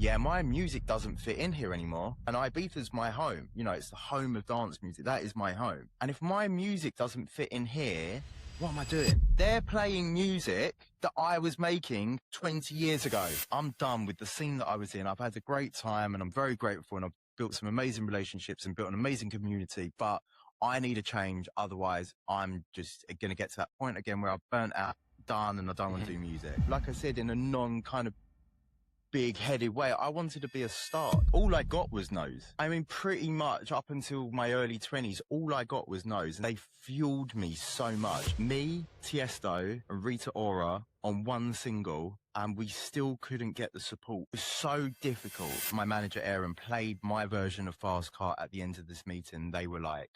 yeah, my music doesn't fit in here anymore. And Ibiza's my home. You know, it's the home of dance music. That is my home. And if my music doesn't fit in here, what am I doing? They're playing music that I was making 20 years ago. I'm done with the scene that I was in. I've had a great time and I'm very grateful, and I've built some amazing relationships and built an amazing community, but I need a change. Otherwise, I'm just going to get to that point again where I've burnt out, done, and I don't want to do music. Like I said, in a non-kind of big-headed way, I wanted to be a star. All I got was no's. I mean, pretty much up until my early 20s, all I got was no's. They fueled me so much. Me, Tiesto, and Rita Ora on one single, and we still couldn't get the support. It was so difficult. My manager, Aaron, played my version of Fast Car at the end of this meeting. They were like,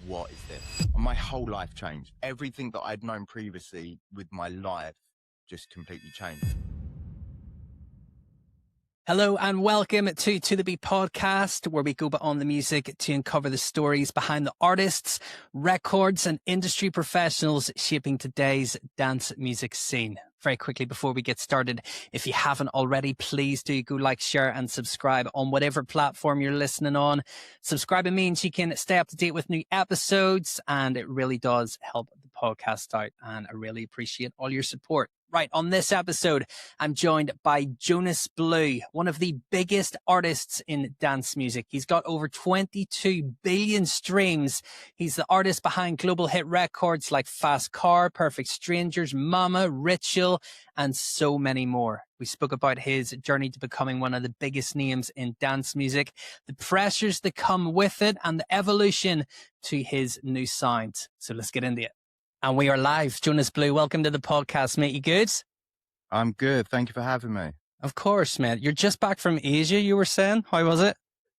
what is this? My whole life changed. Everything that I'd known previously with my life just completely changed. Hello and welcome to the Beat podcast, where we go beyond the music to uncover the stories behind the artists, records and industry professionals shaping today's dance music scene. Very quickly before we get started, if you haven't already, please do go like, share and subscribe on whatever platform you're listening on. Subscribing means you can stay up to date with new episodes, and it really does help the podcast out, and I really appreciate all your support. Right, on this episode, I'm joined by Jonas Blue, one of the biggest artists in dance music. He's got over 22 billion streams. He's the artist behind global hit records like Fast Car, Perfect Strangers, Mama, Ritual, and so many more. We spoke about his journey to becoming one of the biggest names in dance music, the pressures that come with it, and the evolution to his new sound. So let's get into it. And we are live. Jonas Blue, welcome to the podcast, mate. You good? I'm good. Thank you for having me. Of course, mate. You're just back from Asia, you were saying. How was it?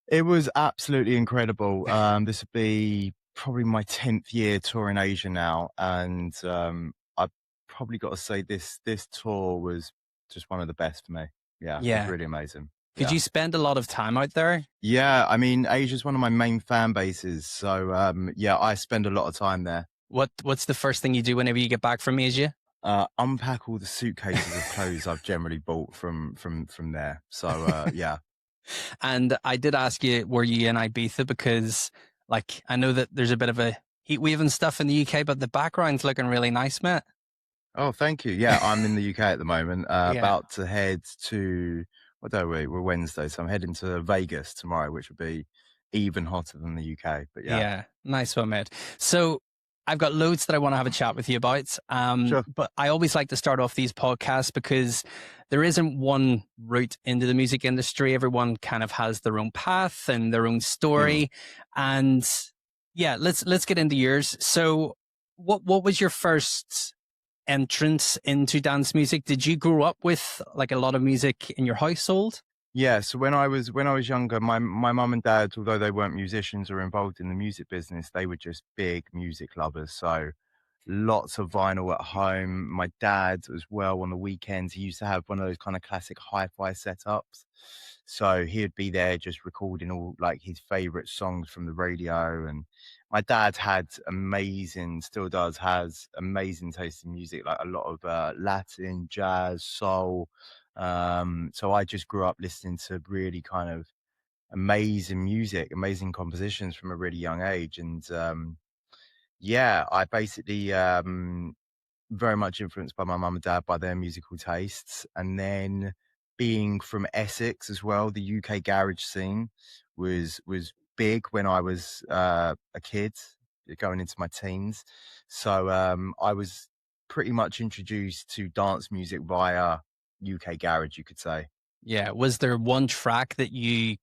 It was absolutely incredible. This would be probably my 10th year touring Asia now. And I've probably got to say this tour was just one of the best for me. Yeah. It was really amazing. Did you spend a lot of time out there? Yeah. I mean, Asia's one of my main fan bases. So, I spend a lot of time there. What's the first thing you do whenever you get back from Asia? Unpack all the suitcases of clothes I've generally bought from there. So yeah. And I did ask you, were you in Ibiza? Because like I know that there's a bit of a heat wave and stuff in the UK, but the background's looking really nice, mate. Oh, thank you. Yeah, I'm in the UK at the moment. About to head to, what day are we? We're Wednesday, so I'm heading to Vegas tomorrow, which will be even hotter than the UK. But yeah, nice one, mate. So I've got loads that I want to have a chat with you about. Sure. But I always like to start off these podcasts because there isn't one route into the music industry. Everyone kind of has their own path and their own story. And yeah, let's get into yours. So what was your first entrance into dance music? Did you grow up with like a lot of music in your household? Yeah, so when I was younger, my mum and dad, although they weren't musicians or involved in the music business, they were just big music lovers. So lots of vinyl at home. My dad as well, on the weekends, he used to have one of those kind of classic hi-fi setups. So he'd be there just recording all like his favorite songs from the radio. And my dad had still does, has amazing taste in music, like a lot of Latin, jazz, soul. So I just grew up listening to really kind of amazing music, amazing compositions from a really young age. And I basically very much influenced by my mum and dad, by their musical tastes. And then being from Essex as well, the UK garage scene was big when I was a kid, going into my teens. So I was pretty much introduced to dance music via UK garage, you could say. Yeah. Was there one track that you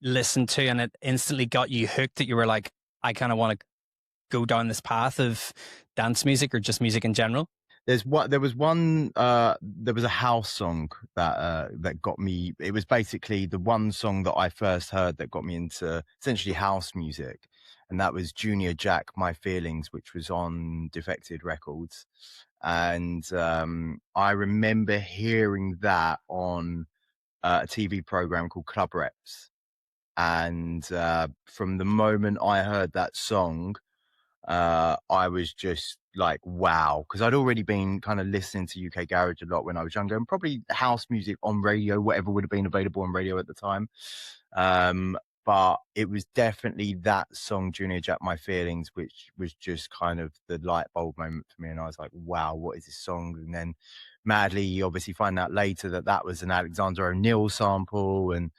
listened to and it instantly got you hooked, that you were like, I kind of want to go down this path of dance music or just music in general? There was a house song that got me. It was basically the one song that I first heard that got me into essentially house music, and that was Junior Jack, My Feelings, which was on Defected Records. And I remember hearing that on a TV program called Club Reps. And from the moment I heard that song, I was just like, wow, because I'd already been kind of listening to UK garage a lot when I was younger, and probably house music on radio, whatever would have been available on radio at the time. Um, but it was definitely that song, Junior Jack My Feelings, which was just kind of the light bulb moment for me. And I was like, wow, what is this song? And then madly, you obviously find out later that that was an Alexander O'Neill sample, and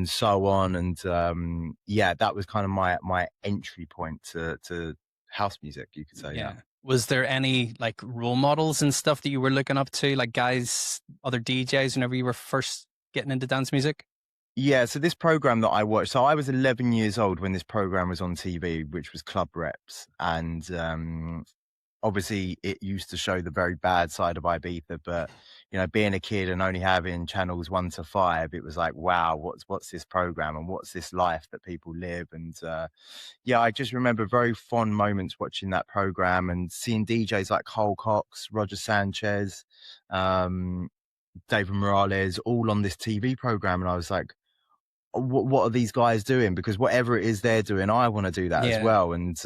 so on. And yeah, that was kind of my entry point to house music, you could say. Yeah. Yeah. Was there any like role models and stuff that you were looking up to, like guys, other DJs, whenever you were first getting into dance music? Yeah, so this program that I watched, so I was 11 years old when this program was on TV, which was Club Reps. And obviously it used to show the very bad side of Ibiza, but being a kid and only having channels 1 to 5, it was like, wow, what's this program and what's this life that people live? And yeah, I just remember very fond moments watching that program and seeing DJs like Cole Cox, Roger Sanchez, David Morales, all on this TV program. And I was like, what are these guys doing? Because whatever it is they're doing, I want to do that as Yeah. well. And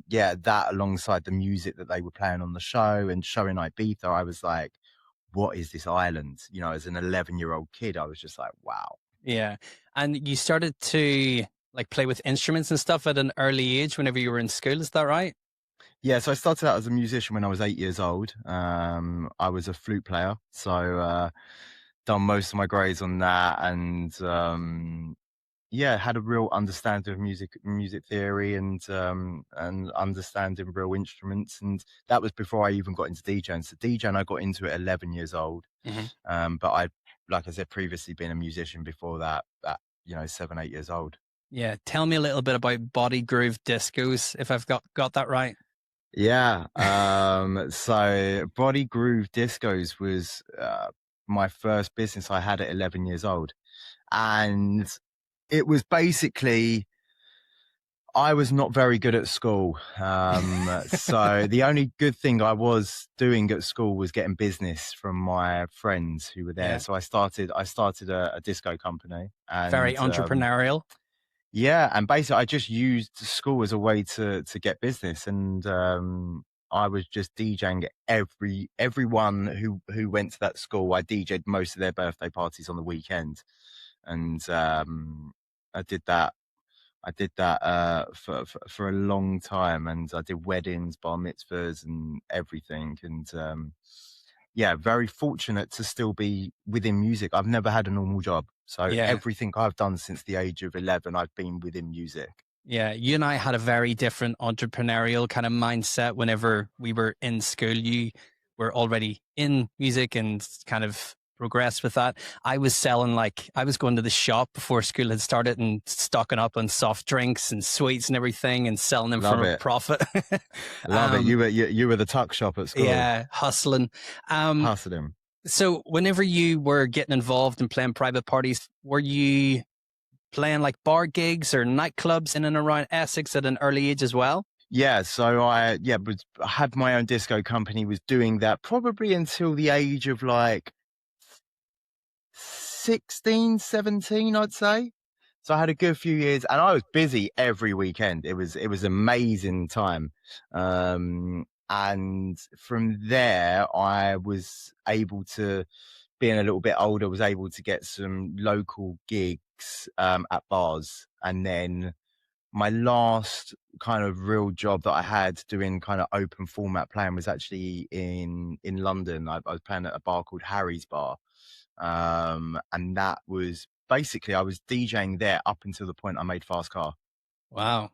yeah, that alongside the music that they were playing on the show and showing Ibiza, I was like, what is this island? As an 11-year-old kid, I was just like, wow. Yeah. And you started to like play with instruments and stuff at an early age whenever you were in school, is that right? Yeah, so I started out as a musician when I was 8 years old. I was a flute player, so done most of my grades on that, and yeah, had a real understanding of music theory, and understanding real instruments, and that was before I even got into DJing. So DJing, I got into it 11 years old, but I, like I said previously, been a musician before that. 7, 8 years old. Yeah. Tell me a little bit about body groove discos, if I've got that right. Yeah. So Body Groove Discos was my first business I had at 11 years old. And it was basically, I was not very good at school. So the only good thing I was doing at school was getting business from my friends who were there. Yeah. So I started a disco company, Very and entrepreneurial. yeah, and basically I just used school as a way to get business, and I was just DJing everyone who went to that school. I DJ'd most of their birthday parties on the weekend, and I did that. I did that for a long time, and I did weddings, bar mitzvahs, and everything. And yeah, very fortunate to still be within music. I've never had a normal job. So Yeah. everything I've done since the age of 11, I've been within music. Yeah, you and I had a very different entrepreneurial kind of mindset whenever we were in school. You were already in music and kind of progressed with that. I was I was going to the shop before school had started and stocking up on soft drinks and sweets and everything and selling them Love for a it. profit. Love it. You were the tuck shop at school. Yeah, hustling. Hustling. So whenever you were getting involved in playing private parties, were you playing like bar gigs or nightclubs in and around Essex at an early age as well? Yeah, so I had my own disco company, was doing that probably until the age of like 16, 17, I'd say. So I had a good few years, and I was busy every weekend. It was amazing time. And from there, I was able to, being a little bit older, was able to get some local gigs at bars. And then my last kind of real job that I had doing kind of open format playing was actually in London. I was playing at a bar called Harry's Bar. And that was basically, I was DJing there up until the point I made Fast Car. Wow.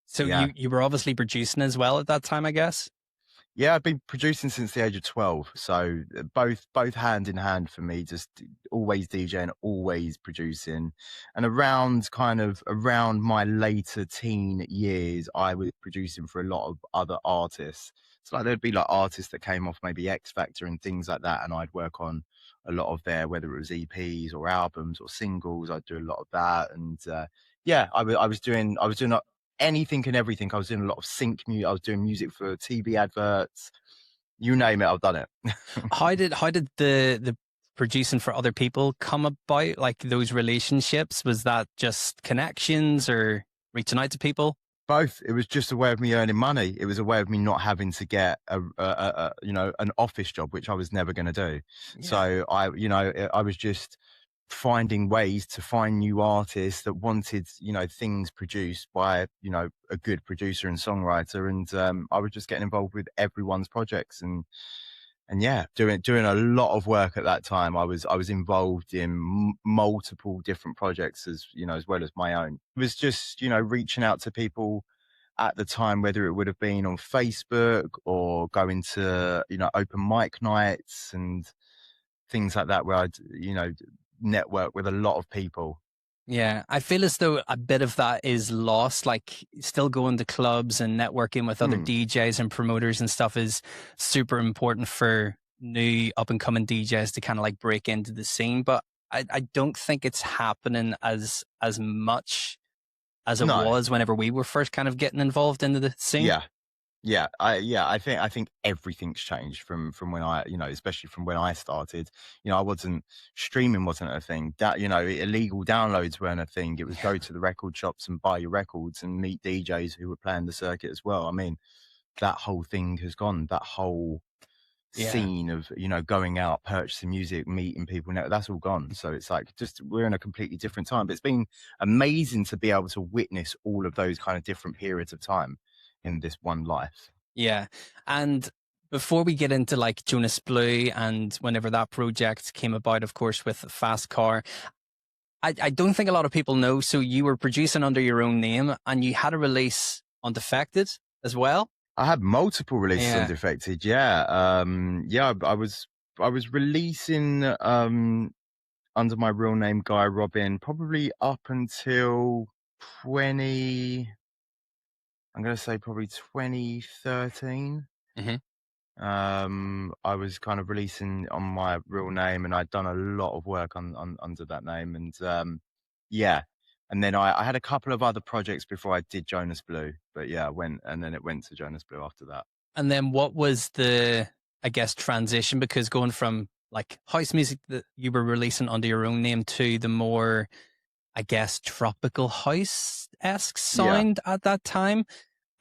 So Yeah. you were obviously producing as well at that time, I guess? Yeah, I've been producing since the age of 12. So both hand in hand for me, just always DJing, always producing. And around my later teen years, I was producing for a lot of other artists. So like there'd be like artists that came off maybe X Factor and things like that, and I'd work on a lot of their, whether it was EPs or albums or singles. I'd do a lot of that. And yeah, I was doing anything and everything. I was doing a lot of sync music. I was doing music for TV adverts. You name it, I've done it. How did the producing for other people come about? Like those relationships, was that just connections or reaching out to people? Both. It was just a way of me earning money. It was a way of me not having to get an office job, which I was never going to do. Yeah. So I was just finding ways to find new artists that wanted, things produced by, a good producer and songwriter. And I was just getting involved with everyone's projects and yeah, doing a lot of work at that time. I was involved in multiple different projects as well as my own. It was just reaching out to people at the time, whether it would have been on Facebook or going to open mic nights and things like that, where I'd network with a lot of people. Yeah, I feel as though a bit of that is lost. Like, still going to clubs and networking with other Hmm. DJs and promoters and stuff is super important for new up and coming DJs to kind of like break into the scene. But I don't think it's happening as much as it No. was whenever we were first kind of getting involved into the scene. Yeah. I think everything's changed from when especially from when I started. I wasn't streaming wasn't a thing. That illegal downloads weren't a thing. It was go to the record shops and buy your records and meet DJs who were playing the circuit as well. I mean, that whole thing has gone. That whole Yeah. scene of going out, purchasing music, meeting people, now that's all gone. So it's like just we're in a completely different time. But it's been amazing to be able to witness all of those kind of different periods of time in this one life. Yeah. And before we get into like Jonas Blue and whenever that project came about, of course, with Fast Car, I don't think a lot of people know. So you were producing under your own name and you had a release on Defected as well. I had multiple releases on Yeah. Defected. Yeah. I was releasing under my real name Guy Robin probably up until 20 I'm gonna say probably 2013. Hmm. I was kind of releasing on my real name, and I'd done a lot of work on under that name, and yeah. And then I had a couple of other projects before I did Jonas Blue, but yeah, it went to Jonas Blue after that. And then what was the, I guess, transition? Because going from like house music that you were releasing under your own name to the more, I guess, tropical house-esque Yeah. sound at that time,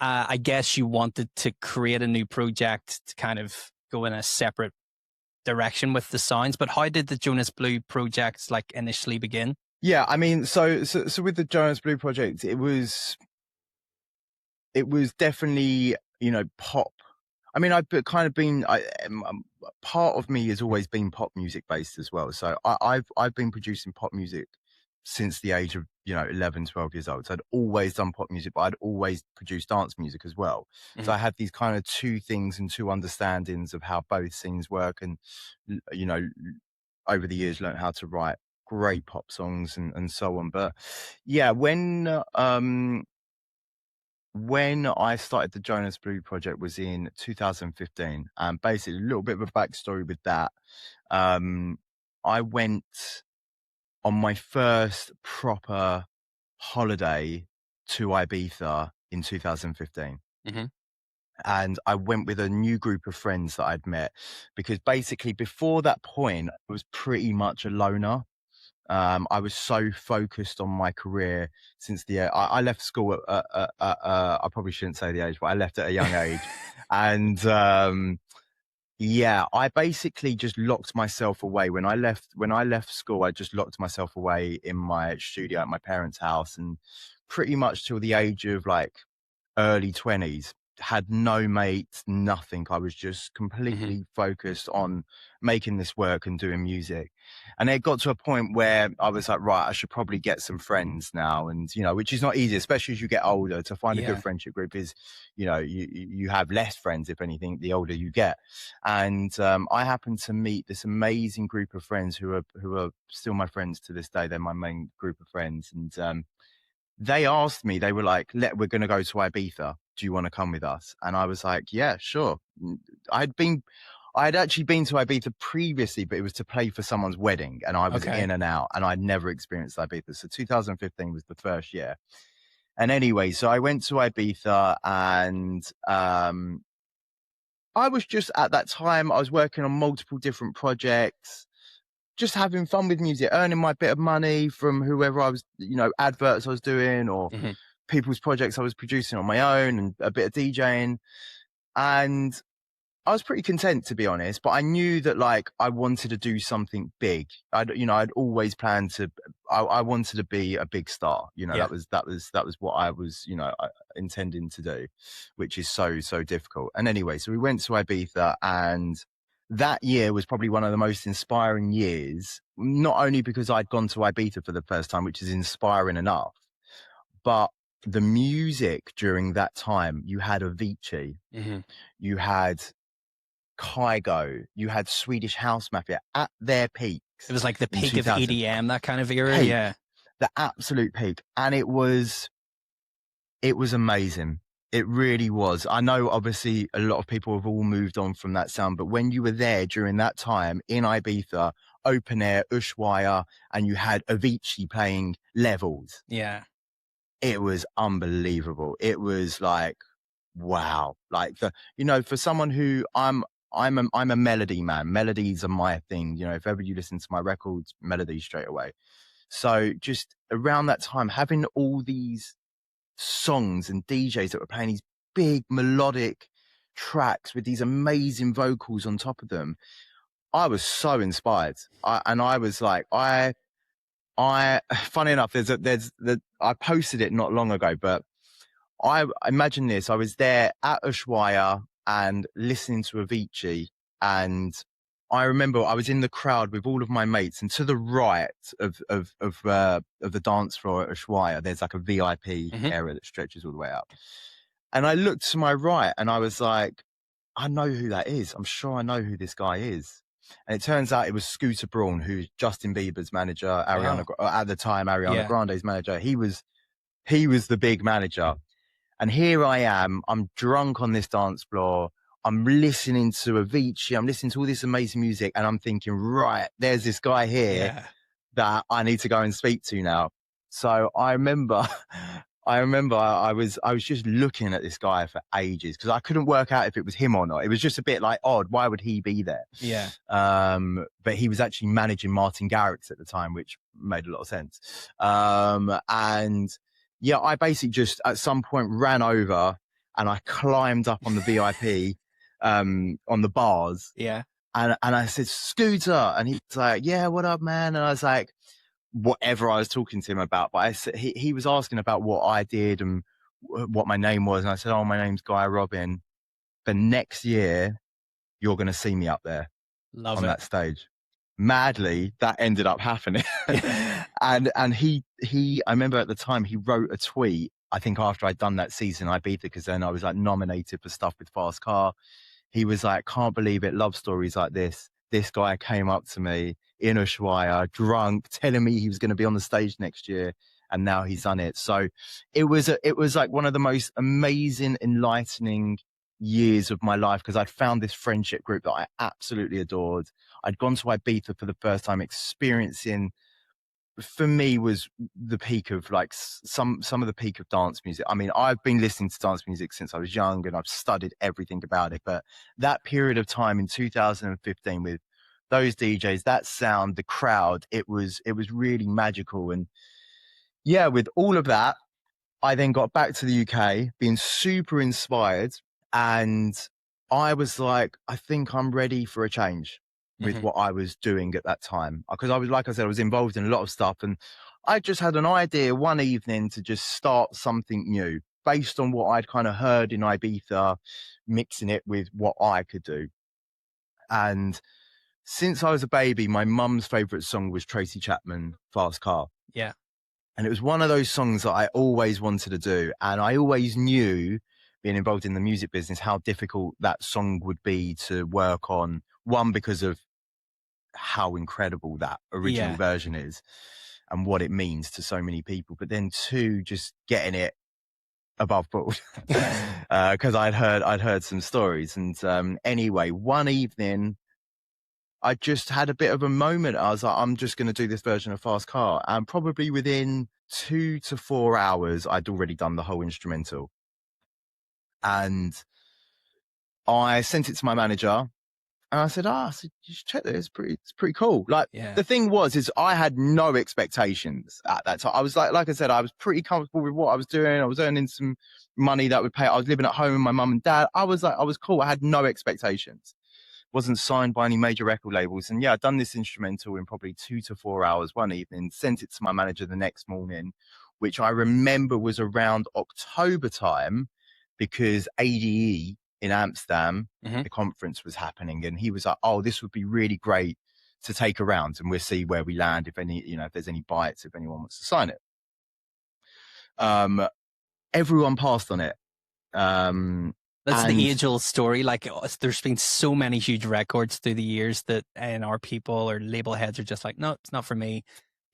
I guess you wanted to create a new project to kind of go in a separate direction with the sounds. But how did the Jonas Blue project like initially begin? Yeah, I mean, so with the Jonas Blue project, it was definitely, pop. I mean, kind of been, part of me has always been pop music based as well. So I've been producing pop music since the age of, 11, 12 years old. So I'd always done pop music, but I'd always produced dance music as well. So Hmm. I had these kind of two things and two understandings of how both scenes work. And, over the years, learned how to write great pop songs and so on. But yeah, when I started the Jonas Blue project was in 2015, and basically a little bit of a backstory with that. Um, I went on my first proper holiday to Ibiza in 2015. Hmm. And I went with a new group of friends that I'd met because basically before that point, I was pretty much a loner. I was so focused on my career since I left school I probably shouldn't say the age, but I left at a young age, and yeah, I basically just locked myself away when I left. When I left school, I just locked myself away in my studio at my parents' house, and pretty much till the age of like early 20s, had no mates, nothing. I was just Hmm. completely focused on making this work and doing music. And it got to a point where I was like, right, I should probably get some friends now. And, which is not easy, especially as you get older. To find a good Yeah. friendship group is, you have less friends, if anything, the older you get. And I happened to meet this amazing group of friends who are still my friends to this day. They're my main group of friends. And they asked me, they were like, we're going to go to Ibiza. Do you want to come with us? And I was like, yeah, sure. I had actually been to Ibiza previously, but it was to play for someone's wedding, and I was Okay. in and out, and I'd never experienced Ibiza. So 2015 was the first year. And anyway, so I went to Ibiza, and I was just at that time, I was working on multiple different projects, just having fun with music, earning my bit of money from whoever I was, adverts I was doing or Hmm. people's projects I was producing on my own and a bit of DJing. And I was pretty content, to be honest, but I knew that like I wanted to do something big. I'd always planned to. I wanted to be a big star. Yeah. That was what I was, intending to do, which is so difficult. And anyway, so we went to Ibiza, and that year was probably one of the most inspiring years. Not only because I'd gone to Ibiza for the first time, which is inspiring enough, but the music during that time. You had Avicii, Mm-hmm. you had Kygo, you had Swedish House Mafia at their peaks. It was like the in peak of 2000. EDM, that kind of era. Peak, Yeah. the absolute peak. And it was amazing. It really was. I know obviously a lot of people have all moved on from that sound, but when you were there during that time in Ibiza, open air, Ushuaia, and you had Avicii playing Levels, Yeah. it was unbelievable. It was like, wow. Like for someone who I'm a melody man. Melodies are my thing. If ever you listen to my records, melodies straight away. So just around that time, having all these songs and DJs that were playing these big melodic tracks with these amazing vocals on top of them, I was so inspired. I was like, funny enough, I posted it not long ago, but I imagine this. I was there at Ushuaia and listening to Avicii, and I remember I was in the crowd with all of my mates, and to the right of the dance floor at Ushuaia, there's like a VIP Mm-hmm. area that stretches all the way out. And I looked to my right, and I was like, I know who that is. I'm sure I know who this guy is. And it turns out it was Scooter Braun, who's Justin Bieber's manager, Wow. at the time Ariana Yeah. Grande's manager. He was the big manager. And here I am, I'm drunk on this dance floor. I'm listening to Avicii. I'm listening to all this amazing music. And I'm thinking, right, there's this guy here Yeah. that I need to go and speak to now. So I remember, I was just looking at this guy for ages because I couldn't work out if it was him or not. It was just a bit like odd. Why would he be there? Yeah. But he was actually managing Martin Garrix at the time, which made a lot of sense. And yeah, I basically just at some point ran over and I climbed up on the VIP, on the bars. Yeah. And I said, Scooter. And he's like, yeah, what up, man? And I was like, whatever I was talking to him about. But I said, he was asking about what I did and what my name was. And I said, oh, my name's Guy Robin. The next year, you're going to see me up there Love on it. that stage. Madly, that ended up happening. and he, I remember at the time he wrote a tweet, I think after I'd done that season Ibiza, because then I was like nominated for stuff with Fast Car. He was like, can't believe it, love stories like this. This guy came up to me in Ushuaia, drunk, telling me he was going to be on the stage next year, and now he's done it. So it was like one of the most amazing, enlightening years of my life because I'd found this friendship group that I absolutely adored. I'd gone to Ibiza for the first time, experiencing, for me, was the peak of like some of the peak of dance music. I mean, I've been listening to dance music since I was young and I've studied everything about it. But that period of time in 2015 with those DJs, that sound, the crowd, it was really magical. And yeah, with all of that, I then got back to the UK being super inspired, and I was like, I think I'm ready for a change with Mm-hmm. what I was doing at that time. Because I was, like I said, I was involved in a lot of stuff, and I just had an idea one evening to just start something new based on what I'd kind of heard in Ibiza, mixing it with what I could do. And since I was a baby, my mum's favorite song was Tracy Chapman, Fast Car. Yeah. And it was one of those songs that I always wanted to do. And I always knew, being involved in the music business, how difficult that song would be to work on. One, because of how incredible that original version is and what it means to so many people. But then two, just getting it above board. Because I'd heard some stories. And anyway, one evening, I just had a bit of a moment. I was like, I'm just going to do this version of Fast Car. And probably within 2 to 4 hours, I'd already done the whole instrumental. And I sent it to my manager. And I said, I said, you should check this. It's pretty cool. Like Yeah. the thing is I had no expectations at that time. I was like I said, I was pretty comfortable with what I was doing. I was earning some money that would pay. I was living at home with my mum and dad. I was cool. I had no expectations. Wasn't signed by any major record labels. And yeah, I'd done this instrumental in probably 2 to 4 hours one evening, sent it to my manager the next morning, which I remember was around October time because ADE in Amsterdam, the conference was happening. And he was like, oh, this would be really great to take around and we'll see where we land. If any, if there's any bites, if anyone wants to sign it. Everyone passed on it. That's the age-old story. Like, there's been so many huge records through the years that our people or label heads are just like, no, it's not for me.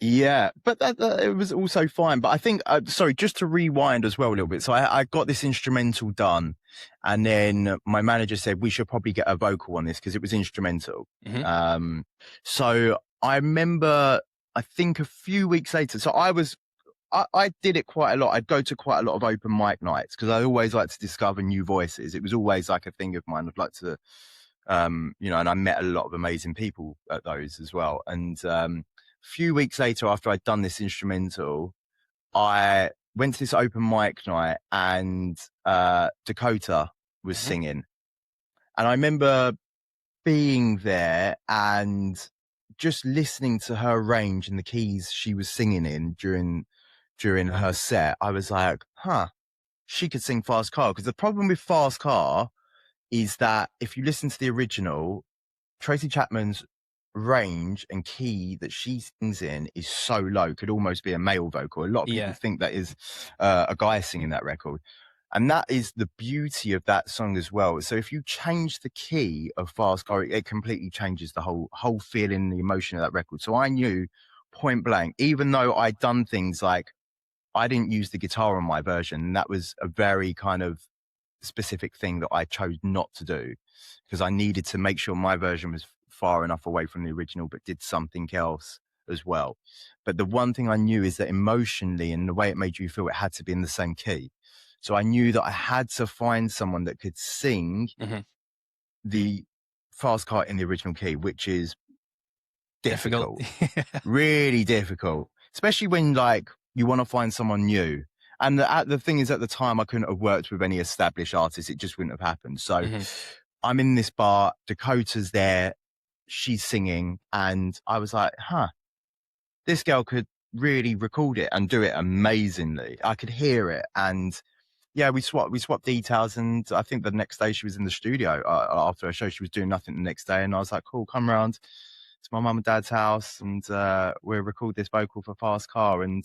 Yeah, but that it was also fine. But I think, sorry, just to rewind as well a little bit. So I got this instrumental done, and then my manager said we should probably get a vocal on this because it was instrumental. So I remember, I think a few weeks later. So I did it quite a lot. I'd go to quite a lot of open mic nights because I always like to discover new voices. It was always like a thing of mine. I'd like to, and I met a lot of amazing people at those as well. And a few weeks later, after I'd done this instrumental, I went to this open mic night and Dakota was singing. And I remember being there and just listening to her range and the keys she was singing in during her set. I was like, she could sing Fast Car. Because the problem with Fast Car is that if you listen to the original, Tracy Chapman's range and key that she sings in is so low, could almost be a male vocal. A lot of people think that is a guy singing that record. And that is the beauty of that song as well. So if you change the key of Fast Car, it completely changes the whole feeling, the emotion of that record. So I knew point blank, even though I'd done things like I didn't use the guitar on my version, and that was a very kind of specific thing that I chose not to do because I needed to make sure my version was far enough away from the original, but did something else as well. But the one thing I knew is that emotionally and the way it made you feel, it had to be in the same key. So I knew that I had to find someone that could sing the Fast Car in the original key, which is difficult. Really difficult, especially when like you want to find someone new. And the thing is, at the time, I couldn't have worked with any established artists. It just wouldn't have happened. So I'm in this bar, Dakota's there, she's singing, and I was like, this girl could really record it and do it amazingly. I could hear it. And yeah, we swapped details. And I think the next day she was in the studio after a show. She was doing nothing the next day. And I was like, cool, come round to my mum and dad's house and we'll record this vocal for Fast Car. And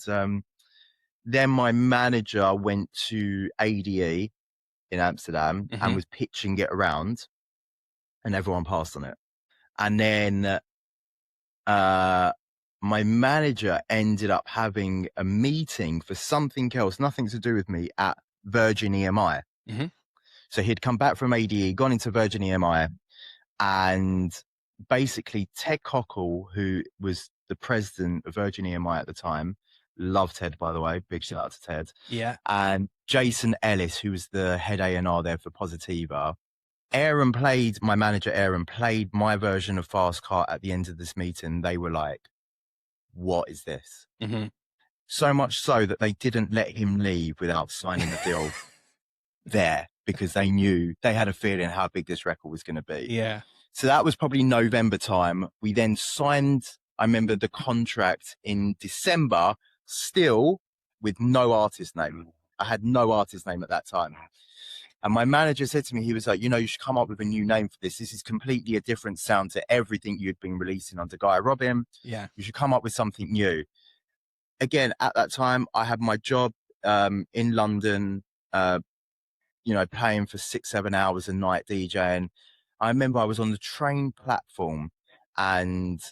then my manager went to ADE in Amsterdam and was pitching it around, and everyone passed on it. And then my manager ended up having a meeting for something else, nothing to do with me, at Virgin EMI. So he'd come back from ADE, gone into Virgin EMI, and basically Ted Cockle, who was the president of Virgin EMI at the time, love Ted, by the way, big shout out to Ted. Yeah. And Jason Ellis, who was the head A&R there for Positiva. My manager Aaron played my version of Fast Car at the end of this meeting. They were like, what is this? So much so that they didn't let him leave without signing the deal there, because they knew, they had a feeling how big this record was going to be. Yeah. So that was probably November time. We then signed, I remember, the contract in December, still with no artist name. I had no artist name at that time. And my manager said to me, he was like, you should come up with a new name for this. This is completely a different sound to everything you'd been releasing under Guy Robin. Yeah. You should come up with something new. Again, at that time, I had my job in London, playing for 6-7 hours a night DJing. I remember I was on the train platform and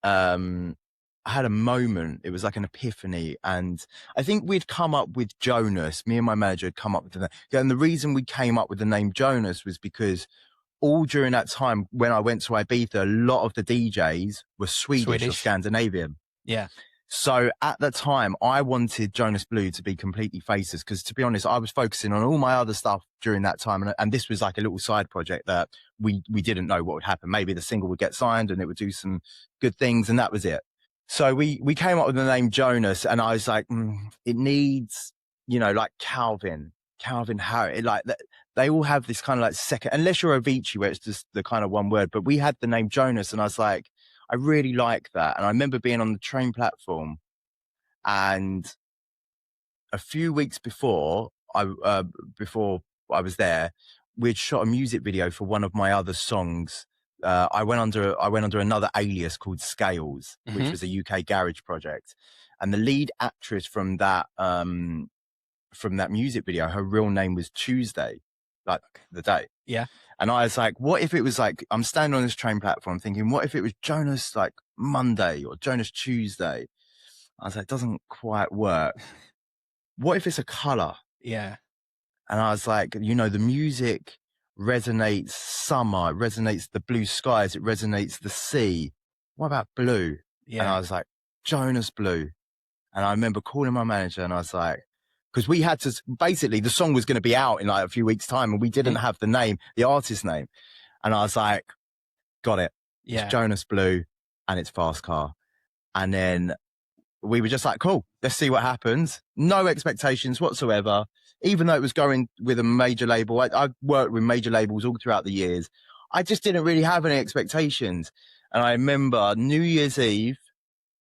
I had a moment. It was like an epiphany. And I think we'd come up with Jonas. Me and my manager had come up with the name. And the reason we came up with the name Jonas was because all during that time when I went to Ibiza, a lot of the DJs were Swedish or Scandinavian. Yeah. So at the time, I wanted Jonas Blue to be completely faceless because, to be honest, I was focusing on all my other stuff during that time, and this was like a little side project that we didn't know what would happen. Maybe the single would get signed and it would do some good things, and that was it. So we came up with the name Jonas, and I was like, it needs, like Calvin Harris, like that. They all have this kind of like second, unless you're Avicii, where it's just the kind of one word. But we had the name Jonas, and I was like, I really like that. And I remember being on the train platform, and a few weeks before I was there, we'd shot a music video for one of my other songs. I went under another alias called Scales, which was a UK garage project, and the lead actress from that music video, her real name was Tuesday, like the day. Yeah. And I was like, what if it was like, I'm standing on this train platform thinking, what if it was Jonas like Monday or Jonas Tuesday? I was like, it doesn't quite work. What if it's a color? Yeah. And I was like, the music resonates summer, it resonates the blue skies, it resonates the sea. What about blue? Yeah. And I was like, Jonas Blue. And I remember calling my manager, and I was like, because we had to, basically the song was going to be out in like a few weeks' time, and we didn't have the name, the artist name. And I was like, got it. Yeah. It's Jonas Blue and it's Fast Car. And then we were just like, cool, let's see what happens. No expectations whatsoever. Even though it was going with a major label, I've worked with major labels all throughout the years. I just didn't really have any expectations. And I remember New Year's Eve,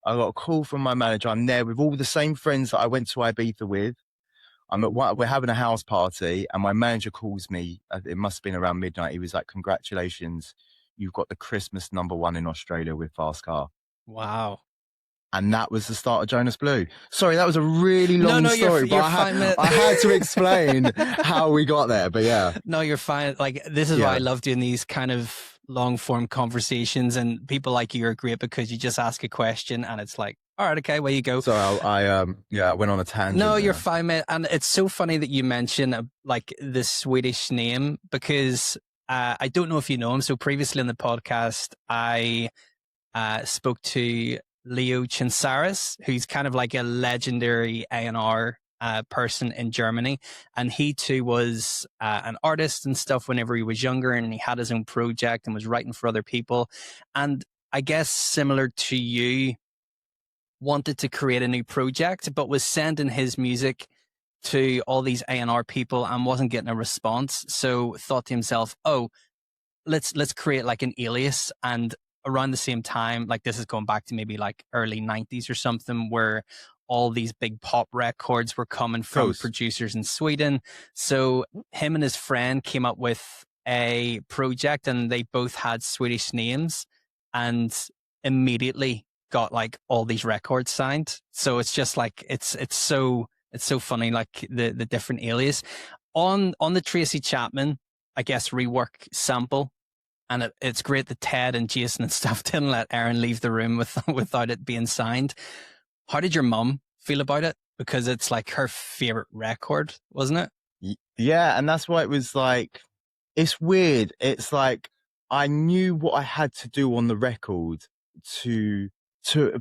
I got a call from my manager. I'm there with all the same friends that I went to Ibiza with. We're having a house party, and my manager calls me. It must have been around midnight. He was like, congratulations, you've got the Christmas #1 in Australia with Fast Car. Wow. And that was the start of Jonas Blue. Sorry, that was a really long story, but I had to explain how we got there. But yeah. No, you're fine. Like, this is why I love doing these kind of long form conversations, and people like you are great because you just ask a question and it's like, all right, okay, where you go. So I went on a tangent. No, you're fine, mate. And it's so funny that you mention like the Swedish name, because I don't know if you know him. So previously on the podcast, I spoke to Leo Chinsaris, who's kind of like a legendary A&R person in Germany. And he too was an artist and stuff whenever he was younger, and he had his own project and was writing for other people. And I guess similar to you, wanted to create a new project, but was sending his music to all these A&R people and wasn't getting a response. So thought to himself, oh, let's create like an alias. And around the same time, like this is going back to maybe like early 90s or something, where all these big pop records were coming from producers in Sweden. So him and his friend came up with a project, and they both had Swedish names, and immediately got like all these records signed. So it's just like, it's so funny, like the different alias on the Tracy Chapman, I guess, rework sample. And it's great that Ted and Jason and stuff didn't let Aaron leave the room without it being signed. How did your mum feel about it? Because it's like her favorite record, wasn't it? Yeah. And that's why it was like, it's weird. It's like, I knew what I had to do on the record to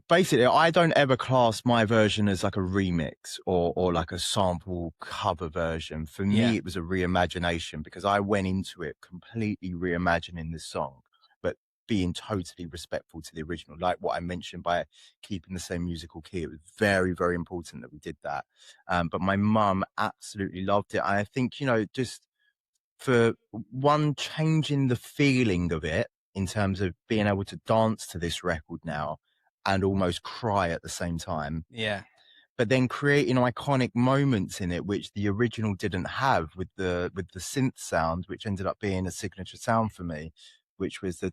basically, I don't ever class my version as like a remix or like a sample cover version. For me, it was a reimagination, because I went into it completely reimagining this song, but being totally respectful to the original. Like what I mentioned, by keeping the same musical key, it was very, very important that we did that. But my mum absolutely loved it. I think, just for one, changing the feeling of it in terms of being able to dance to this record now and almost cry at the same time. Yeah. But then creating iconic moments in it, which the original didn't have, with the synth sound, which ended up being a signature sound for me, which was the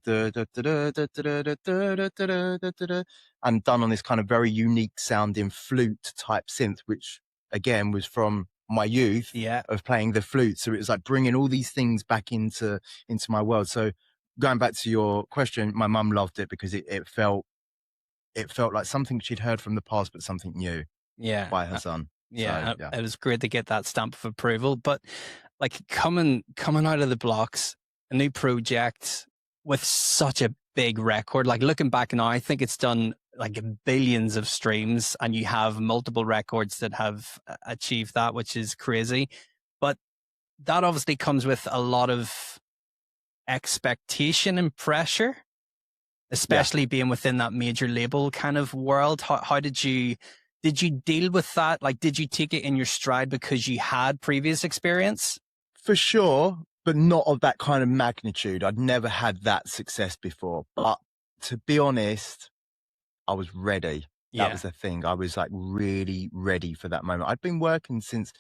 and done on this kind of very unique sounding flute type synth, which again was from my youth of playing the flute. So it was like bringing all these things back into my world. So going back to your question, my mum loved it because it felt like something she'd heard from the past, but something new by her son. Yeah, so, it was great to get that stamp of approval. But like coming out of the blocks, a new project with such a big record, like looking back now, I think it's done like billions of streams, and you have multiple records that have achieved that, which is crazy. But that obviously comes with a lot of expectation and pressure, Yeah. especially being within that major label kind of world. How did you deal with that? Like, did you take it in your stride because you had previous experience? For sure, but not of that kind of magnitude. I'd never had that success before. But to be honest, I was ready. That Yeah. was the thing. I was like really ready for that moment. I'd been working since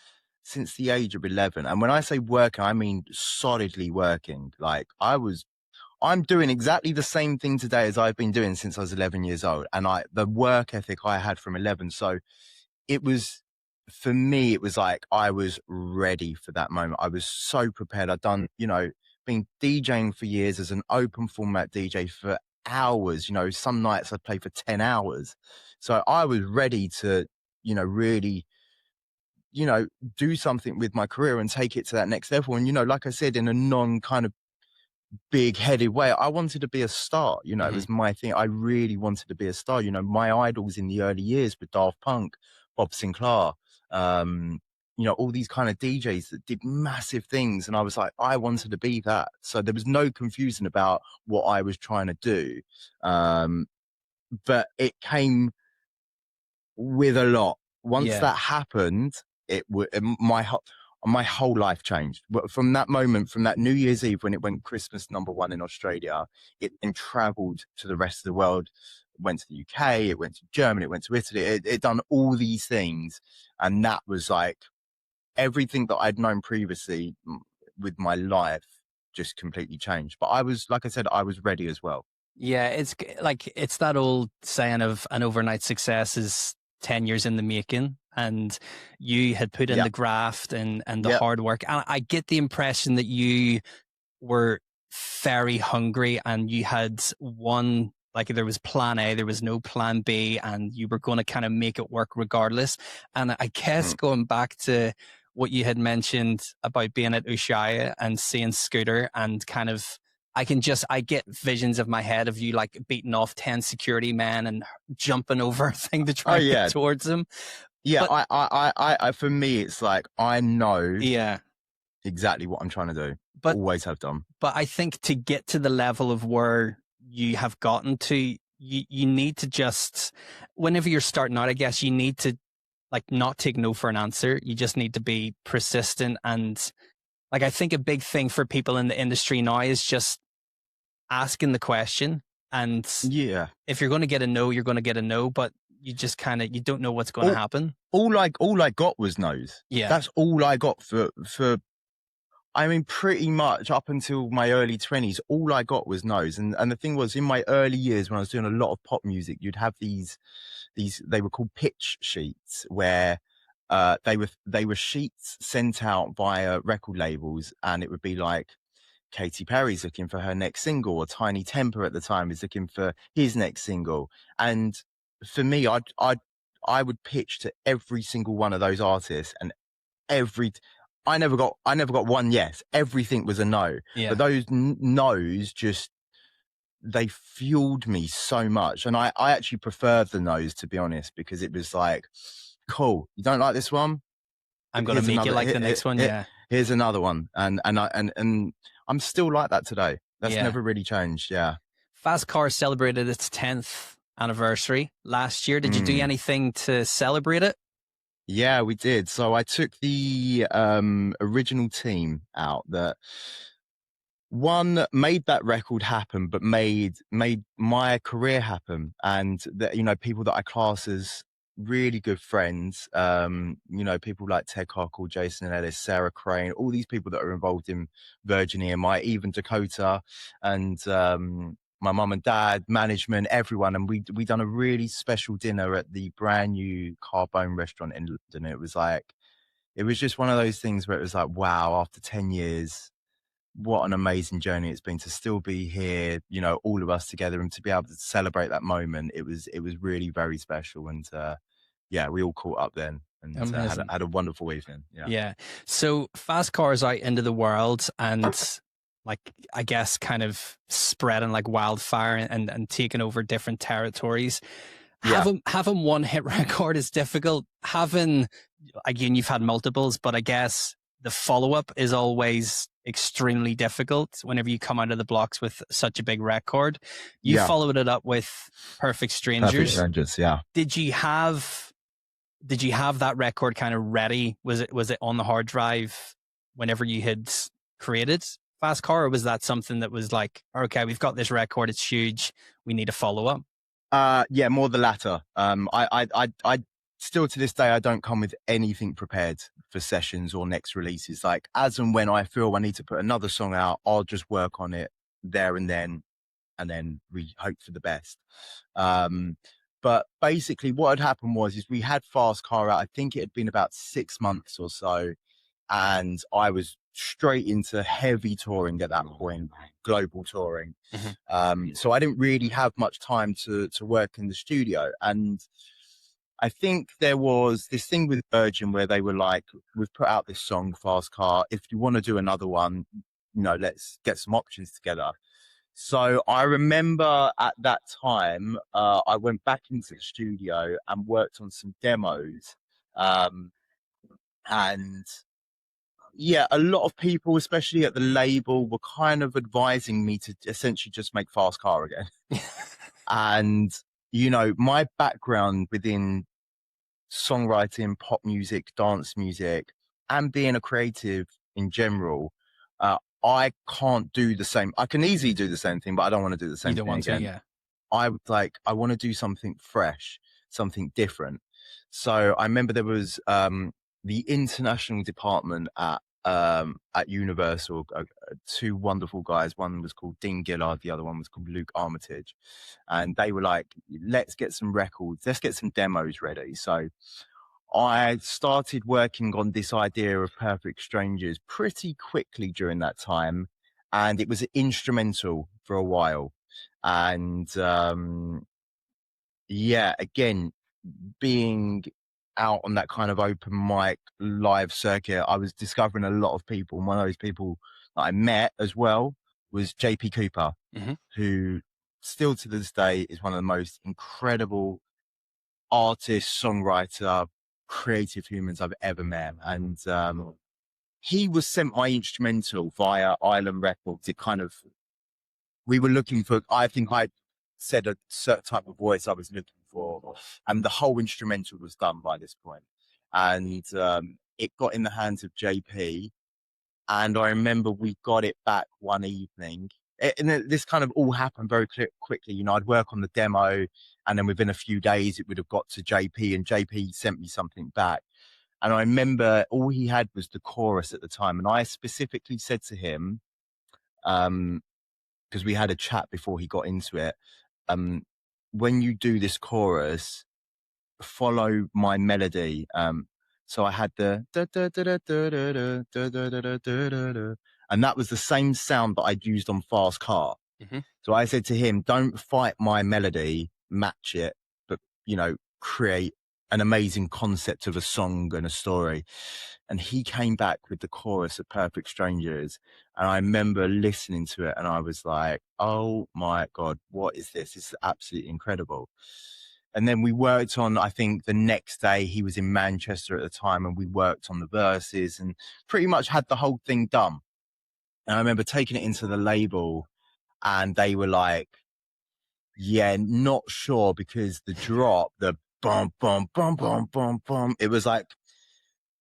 the age of 11. And when I say working, I mean solidly working. Like I'm doing exactly the same thing today as I've been doing since I was 11 years old. And the work ethic I had from 11. So it was, for me, it was like I was ready for that moment. I was so prepared. I'd done, been DJing for years as an open format DJ for hours. Some nights I'd play for 10 hours. So I was ready to, really, do something with my career and take it to that next level. And, like I said, in a non kind of big-headed way, I wanted to be a star. It Hmm. was my thing. I really wanted to be a star. My idols in the early years were Daft Punk, Bob Sinclair, um, all these kind of DJs that did massive things. And I was like, I wanted to be that. So there was no confusion about what I was trying to do. But it came with a lot. Once Yeah. that happened, my whole life changed. But from that moment, from that New Year's Eve when it went Christmas #1 in Australia, it then travelled to the rest of the world. It went to the UK, it went to Germany, it went to Italy. It done all these things, and that was like everything that I'd known previously with my life just completely changed. But I was, like I said, I was ready as well. Yeah, it's that old saying of an overnight success is 10 years in the making, and you had put in Yeah, the graft and the yeah. hard work. And I get the impression that you were very hungry and you had one, like there was plan A, there was no plan B, and you were going to kind of make it work regardless. And I guess Mm. going back to what you had mentioned about being at Ushuaia and seeing Scooter and kind of, I get visions of my head of you like beating off 10 security men and jumping over a thing to Oh try and get yeah, towards them. yeah. But For me, it's like I know yeah, exactly what I'm trying to do. but Always have done. But I think to get to the level of where you have gotten to, you need to just, whenever you're starting out, I guess you need to like not take no for an answer. You just need to be persistent. And like, I think a big thing for people in the industry now is just asking the question. And Yeah. if you're going to get a no, you're going to get a no, but you just kind of, you don't know what's going to All, happen. all I got was no's. Yeah. That's all I got for I mean, pretty much up until my early 20s, all I got was no's. And the thing was, in my early years when I was doing a lot of pop music, you'd have these they were called pitch sheets, where they were sheets sent out via record labels, and it would be like Katy Perry's looking for her next single, or Tiny Temper at the time is looking for his next single. And for me, I would pitch to every single one of those artists, and every I never got one yes. Everything was a no. Yeah. But those no's just, they fueled me so much. And I actually preferred the no's, to be honest, because it was like, cool, you don't like this one? I'm going to Here's make you another like the next one. Yeah. here's another one. And I'm still like that today. That's Yeah. never really changed. Yeah. Fast Car celebrated its 10th anniversary last year. Did you do anything to celebrate it? Yeah, we did. So I took the original team out that one made that record happen, but made my career happen, and that, people that I class as really good friends, people like Ted Cockle, Jason Ellis, Sarah Crane, all these people that are involved in Virgin EMI, even Dakota, and my mum and dad, management, everyone. And we done a really special dinner at the brand new Carbone restaurant in London. It was just one of those things where it was like, wow, after 10 years, what an amazing journey it's been to still be here, all of us together, and to be able to celebrate that moment. It was really very special. And yeah, we all caught up then, and Amazing. had a wonderful evening. Yeah. Yeah. So Fast Cars out into the world and like, I guess kind of spreading like wildfire and taking over different territories. Having one hit record is difficult. Having, again, you've had multiples, but I guess the follow up is always extremely difficult whenever you come out of the blocks with such a big record. You followed it up with Perfect Strangers. Perfect Strangers, yeah. Did you have that record kind of ready? Was it on the hard drive whenever you had created Fast Car, or was that something that was like, okay, we've got this record, it's huge, we need a follow up? Yeah, more the latter. I still to this day, I don't come with anything prepared for sessions or next releases. Like, as and when I feel I need to put another song out, I'll just work on it there and then we hope for the best. But basically what had happened is we had Fast Car out. I think it had been about 6 months or so. And I was straight into heavy touring at that point, global touring. So I didn't really have much time to work in the studio. And I think there was this thing with Virgin where they were like, we've put out this song, Fast Car. If you want to do another one, let's get some options together. So I remember at that time, I went back into the studio and worked on some demos. And yeah, a lot of people, especially at the label, were kind of advising me to essentially just make Fast Car again. And, my background within songwriting, pop music, dance music, and being a creative in general, I can't do the same. I can easily do the same thing, but I don't want to do the same thing again. Yeah. I want to do something fresh, something different. So I remember there was the international department at Universal, two wonderful guys. One was called Dean Gillard, the other one was called Luke Armitage. And they were like, let's get some records, let's get some demos ready. So I started working on this idea of Perfect Strangers pretty quickly during that time. And it was instrumental for a while. And again, being out on that kind of open mic live circuit, I was discovering a lot of people. And one of those people that I met as well was JP Cooper, who still to this day is one of the most incredible artists, songwriter, creative humans I've ever met. And he was sent my instrumental via Island Records. We were looking for, I think I said a certain type of voice I was looking for, and the whole instrumental was done by this point. And it got in the hands of JP, and I remember we got it back one evening. And this kind of all happened very quickly. I'd work on the demo, and then within a few days it would have got to JP, and JP sent me something back. And I remember all he had was the chorus at the time, and I specifically said to him, because we had a chat before he got into it, when you do this chorus, follow my melody. So I had the da, da, da, da, da, da, da, da, da, da, da, da, and that was the same sound that I'd used on Fast Car. So I said to him, don't fight my melody, match it, but create an amazing concept of a song and a story. And he came back with the chorus of Perfect Strangers. And I remember listening to it and I was like, oh my God, what is this? This is absolutely incredible. And then we worked on, I think the next day he was in Manchester at the time, and we worked on the verses and pretty much had the whole thing done. And I remember taking it into the label and they were like, yeah, not sure, because the drop, the bum, bum, bum, bum, bum, bum, it was like,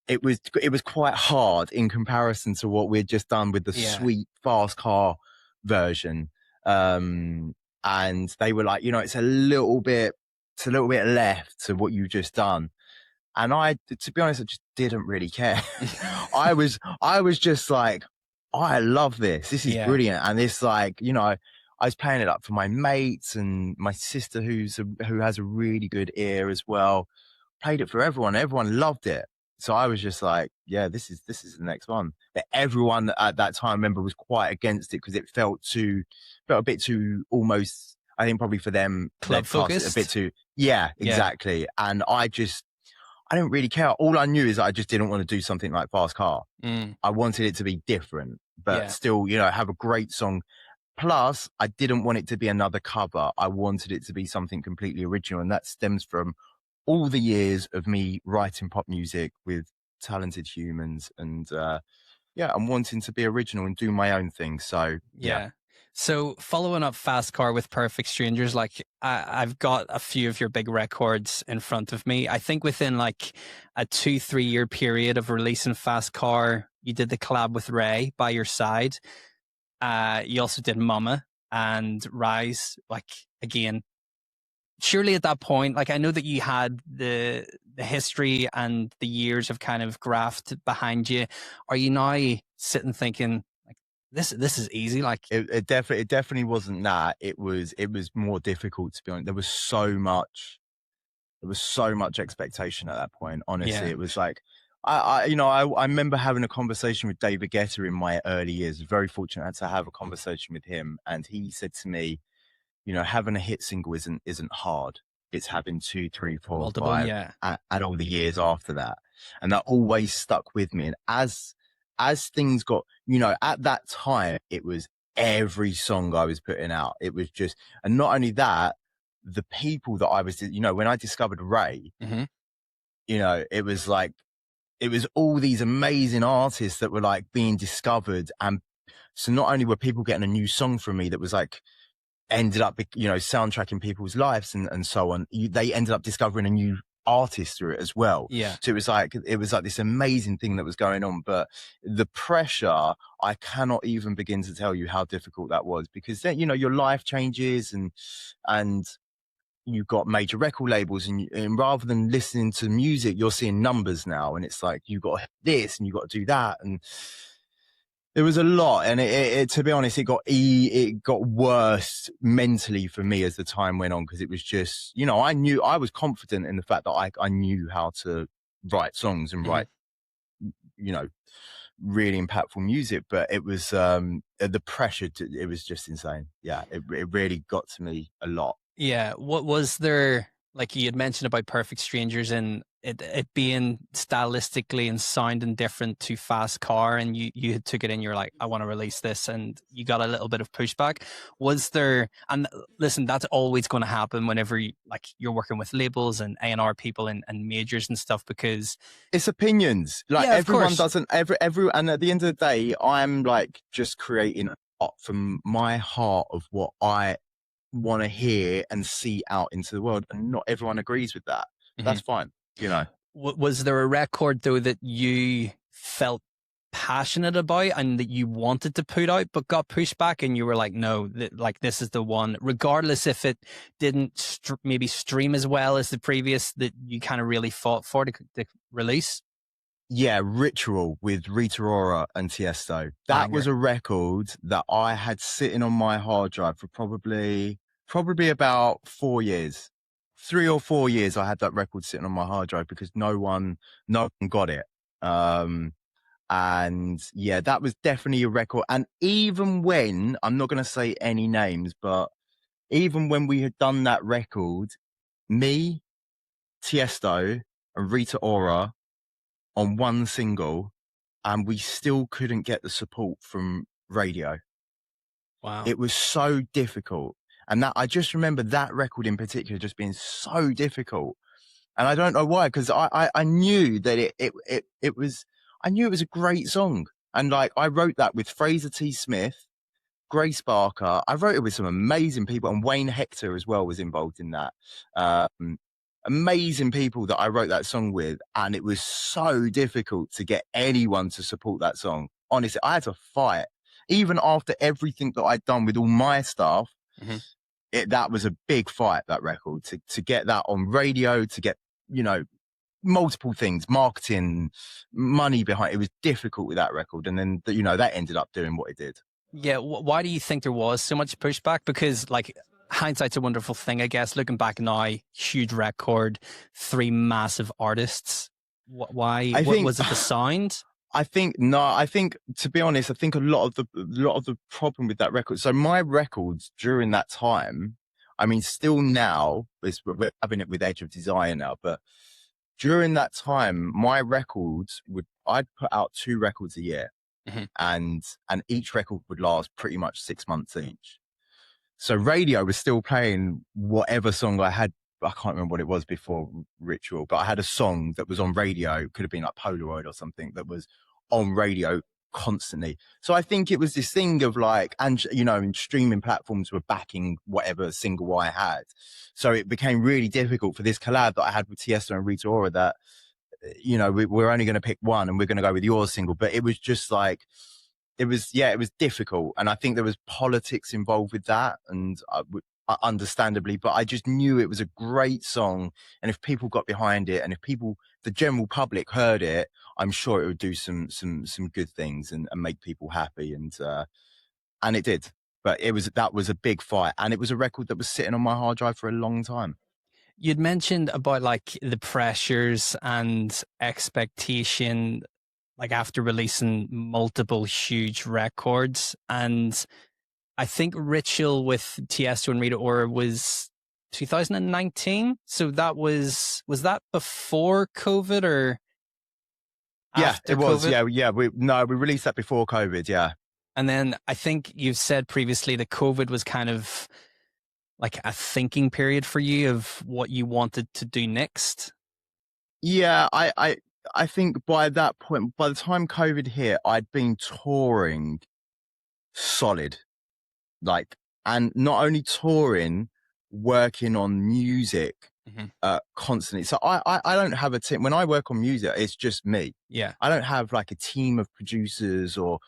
it was quite hard in comparison to what we'd just done with the sweet Fast Car version. And they were like, it's a little bit left to what you've just done. And to be honest, I just didn't really care. I was just like, I love this. This is brilliant. And it's like, I was playing it up for my mates and my sister who has a really good ear as well. Played it for everyone. Everyone loved it. So I was just like, yeah, this is the next one. But everyone at that time, I remember, was quite against it because it felt a bit too almost, I think probably for them, club focused. A bit too, yeah, exactly. And I didn't really care. All I knew is that I just didn't want to do something like Fast Car. I wanted it to be different, but still, have a great song. plus I didn't want it to be another cover. I wanted it to be something completely original. And that stems from all the years of me writing pop music with talented humans and, yeah, I'm wanting to be original and do my own thing. So yeah. Yeah. So following up Fast Car with Perfect Strangers, like I've got a few of your big records in front of me. I think within like a 2-3 year period of releasing Fast Car, you did the collab with Ray by your side. You also did Mama and Rise. Like again, surely at that point, like I know that you had the history and the years of kind of graft behind you. Are you now sitting thinking like this is easy? Like It definitely wasn't that. It was more difficult, to be honest. There was so much expectation at that point. Honestly, yeah. it was like, I remember having a conversation with David Guetta in my early years. Very fortunate to have a conversation with him. And he said to me, having a hit single isn't hard. It's having two, three, four, Multiple, five, yeah. and all the years after that. And that always stuck with me. And as things got, at that time, it was every song I was putting out. It was just, and not only that, the people that I was, when I discovered Ray, Mm-hmm. it was like, it was all these amazing artists that were like being discovered. And so not only were people getting a new song from me that was like, ended up, soundtracking people's lives and so on. They ended up discovering a new artist through it as well. Yeah. So it was like this amazing thing that was going on. But the pressure, I cannot even begin to tell you how difficult that was, because then, your life changes and you've got major record labels and rather than listening to music, you're seeing numbers now. And it's like, you got this and you got to do that. And it was a lot, and it to be honest, it got worse mentally for me as the time went on, because it was just, I was confident in the fact that I knew how to write songs and Mm-hmm. write, you know, really impactful music, but it was the pressure. It was just insane. Yeah, it really got to me a lot. Yeah. What was there, like you had mentioned about Perfect Strangers and it being stylistically and sounding different to Fast Car, and you had took it in, you're like, I want to release this, and you got a little bit of pushback. Was there, and listen, that's always going to happen whenever like you're working with labels and A&R people and majors and stuff, because It's opinions. Like yeah, of everyone course. doesn't every and at the end of the day, I'm like just creating art from my heart of what I want to hear and see out into the world, and not everyone agrees with that. Mhm. That's fine. Was there a record though that you felt passionate about and that you wanted to put out but got pushed back and you were like, no, like this is the one, regardless if it didn't maybe stream as well as the previous, that you kind of really fought for to release? Yeah, Ritual with Rita Ora and Tiesto. That was Banger. a record that I had sitting on my hard drive for probably about 4 years. 3 or 4 years I had that record sitting on my hard drive because no one got it. And yeah, that was definitely a record. And even when, I'm not going to say any names, but even when we had done that record, me, Tiesto, and Rita Ora on one single, and we still couldn't get the support from radio. Wow. It was so difficult. And that I just remember that record in particular just being so difficult. And I don't know why, because I knew that it was, I knew it was a great song. And like, I wrote that with Fraser T. Smith, Grace Barker. I wrote it with some amazing people, and Wayne Hector as well was involved in that. Amazing people that I wrote that song with, and it was so difficult to get anyone to support that song. Honestly, I had to fight. Even after everything that I'd done with all my stuff, Mhm. that was a big fight, that record, to get that on radio, to get, you know, multiple things, marketing, money behind it. Was difficult with that record. And then, that ended up doing what it did. Yeah. Why do you think there was so much pushback? Because like hindsight's a wonderful thing, I guess. Looking back now, huge record, three massive artists. Why? I What think was it? The sound? I think no. I think, to be honest, I think a lot of the problem with that record. So my records during that time, I mean, still now, we're having it with Edge of Desire now, but during that time, my records I'd put out 2 records a year. Mhm. and each record would last pretty much 6 months each. So radio was still playing whatever song I had. I can't remember what it was before Ritual, but I had a song that was on radio. Could have been like Polaroid or something that was on radio constantly. So I think it was this thing of like, and and streaming platforms were backing whatever single I had. So it became really difficult for this collab that I had with Tiesto and Rita Ora that, we're only going to pick one and we're going to go with your single. But it was just like, it was difficult. And I think there was politics involved with that. And understandably, but I just knew it was a great song. And if people got behind it and if the general public heard it, I'm sure it would do some good things and make people happy. And it did. But that was a big fight. And it was a record that was sitting on my hard drive for a long time. You'd mentioned about like the pressures and expectation, like after releasing multiple huge records. And I think Ritual with Tiesto and Rita Ora was 2019. So was that before COVID or Yeah, after it was. COVID? Yeah. We released that before COVID. Yeah. And then I think you've said previously that COVID was kind of like a thinking period for you of what you wanted to do next. Yeah, I think by that point, by the time COVID hit, I'd been touring solid, like, and not only touring, working on music Mhm. constantly. So I don't have a team when I work on music. It's just me. Yeah. I don't have like a team of producers or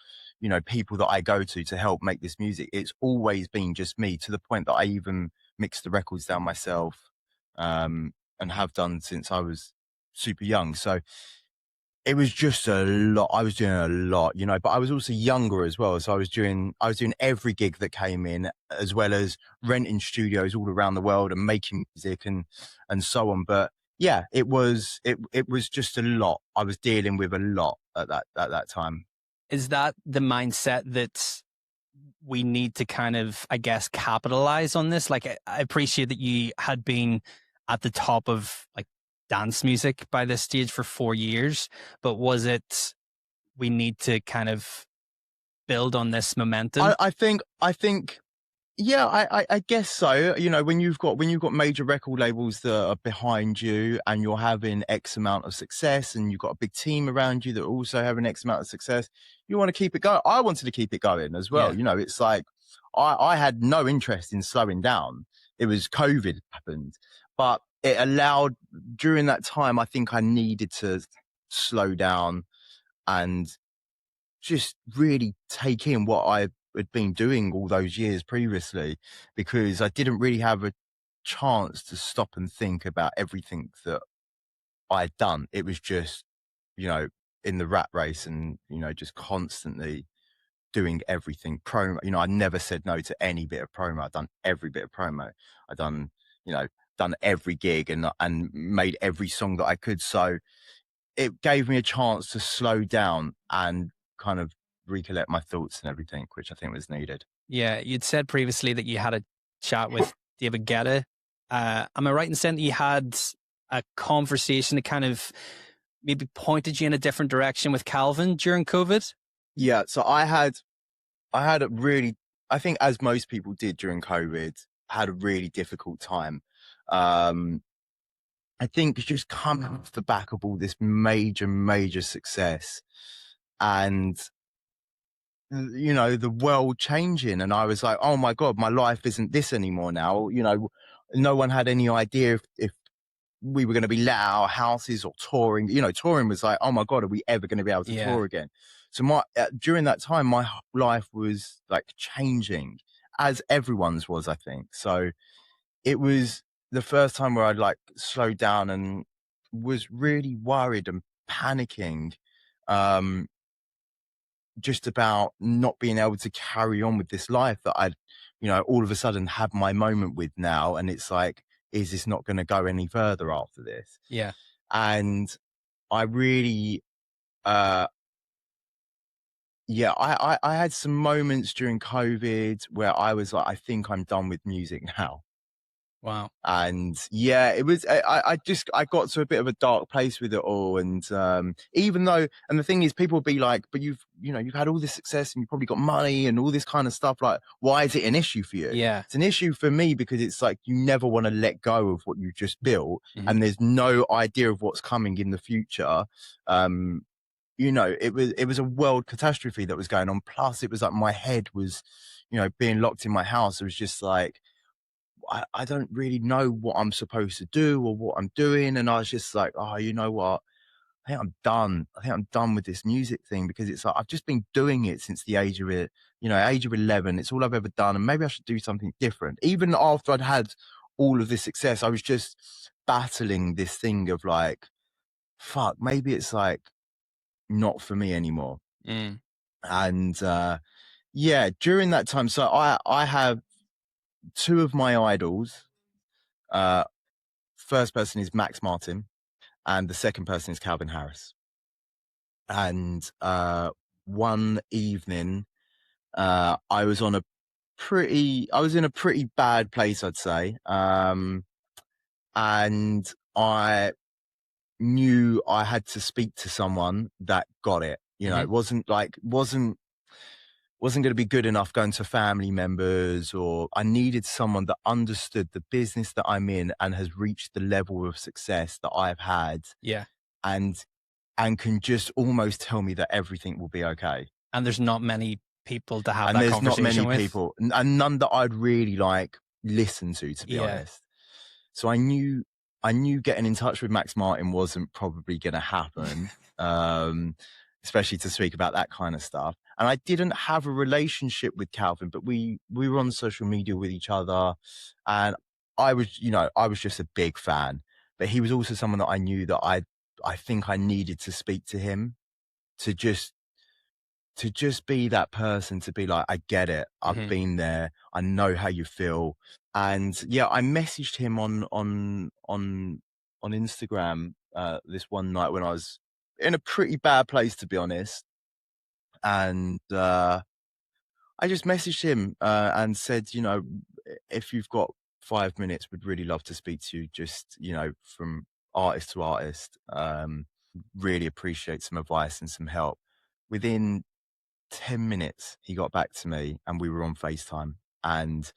people that I go to help make this music. It's always been just me, to the point that I even mix the records down myself, and have done since I was super young. So it was just a lot. I was doing a lot, but I was also younger as well. So I was doing every gig that came in, as well as renting studios all around the world and making music and so on. But yeah, it was just a lot. I was dealing with a lot at that time. Is that the mindset that we need to kind of, I guess, capitalize on this? Like, I appreciate that you had been at the top of like dance music by this stage for 4 years, but was it, we need to kind of build on this momentum? I think yeah, I guess so. When you've got major record labels that are behind you and you're having X amount of success and you've got a big team around you that are also having X amount of success, you want to keep it going. I wanted to keep it going as well. Yeah. It's like I had no interest in slowing down. It was COVID happened, but it allowed during that time, I think I needed to slow down and just really take in what I had been doing all those years previously, because I didn't really have a chance to stop and think about everything that I'd done. It was just, you know, in the rat race and, just constantly doing everything promo. I never said no to any bit of promo. I've done every bit of promo. I done, you know, done every gig and made every song that I could. So it gave me a chance to slow down and kind of recollect my thoughts and everything, which I think was needed. Yeah. You'd said previously that you had a chat with David Guetta. Am I right in saying that you had a conversation that kind of maybe pointed you in a different direction with Calvin during COVID? Yeah, so I had a really, I think as most people did during COVID, had a really difficult time. Um, I think it's just coming off the back of all this major, major success and the world changing, and I was like, oh my god, my life isn't this anymore now. No one had any idea if we were going to be let out of our houses or touring. Touring was like, oh my god, are we ever going to be able to Yeah. tour again? So my during that time, my life was like changing, as everyone's was, I think. So it was the first time where I'd like slowed down and was really worried and panicking, um, just about not being able to carry on with this life that I'd, all of a sudden had my moment with now. And it's like, is this not going to go any further after this? Yeah. And I really, uh, yeah, I had some moments during COVID where I was like, I think I'm done with music now. And it was, I got to a bit of a dark place with it all. And even though, and the thing is, people will be like, but you've had all this success and you've probably got money and all this kind of stuff. Like, why is it an issue for you? Yeah. It's an issue for me because it's like, you never want to let go of what you just built, and there's no idea of what's coming in the future. It was a world catastrophe that was going on. Plus it was like, my head was, being locked in my house. It was just like, I don't really know what I'm supposed to do or what I'm doing. And I was just like, oh, you know what? I think I'm done. I think I'm done with this music thing, because it's like, I've just been doing it since the age of 11. It's all I've ever done. And maybe I should do something different. Even after I'd had all of this success, I was just battling this thing of like, fuck, maybe it's like not for me anymore. And during that time, so I have two of my idols. First person is Max Martin, and the second person is Calvin Harris. And one evening, I was in a pretty bad place, I'd say. And I knew I had to speak to someone that got it. It wasn't going to be good enough going to family members, or I needed someone that understood the business that I'm in and has reached the level of success that I've had. Yeah. And can just almost tell me that everything will be okay. And there's not many people to have that conversation with. And there's not many people, and none that I'd really like listen to be honest. So I knew getting in touch with Max Martin wasn't probably going to happen, especially to speak about that kind of stuff. And I didn't have a relationship with Calvin, but we were on social media with each other, and I was just a big fan. But he was also someone that I knew that I think I needed to speak to him to just be that person, to be like, I get it. I've been there. I know how you feel. And I messaged him on Instagram this one night when I was in a pretty bad place, to be honest. And I just messaged him and said, if you've got 5 minutes, would really love to speak to you, just, from artist to artist. Really appreciate some advice and some help. Within 10 minutes, he got back to me and we were on FaceTime. And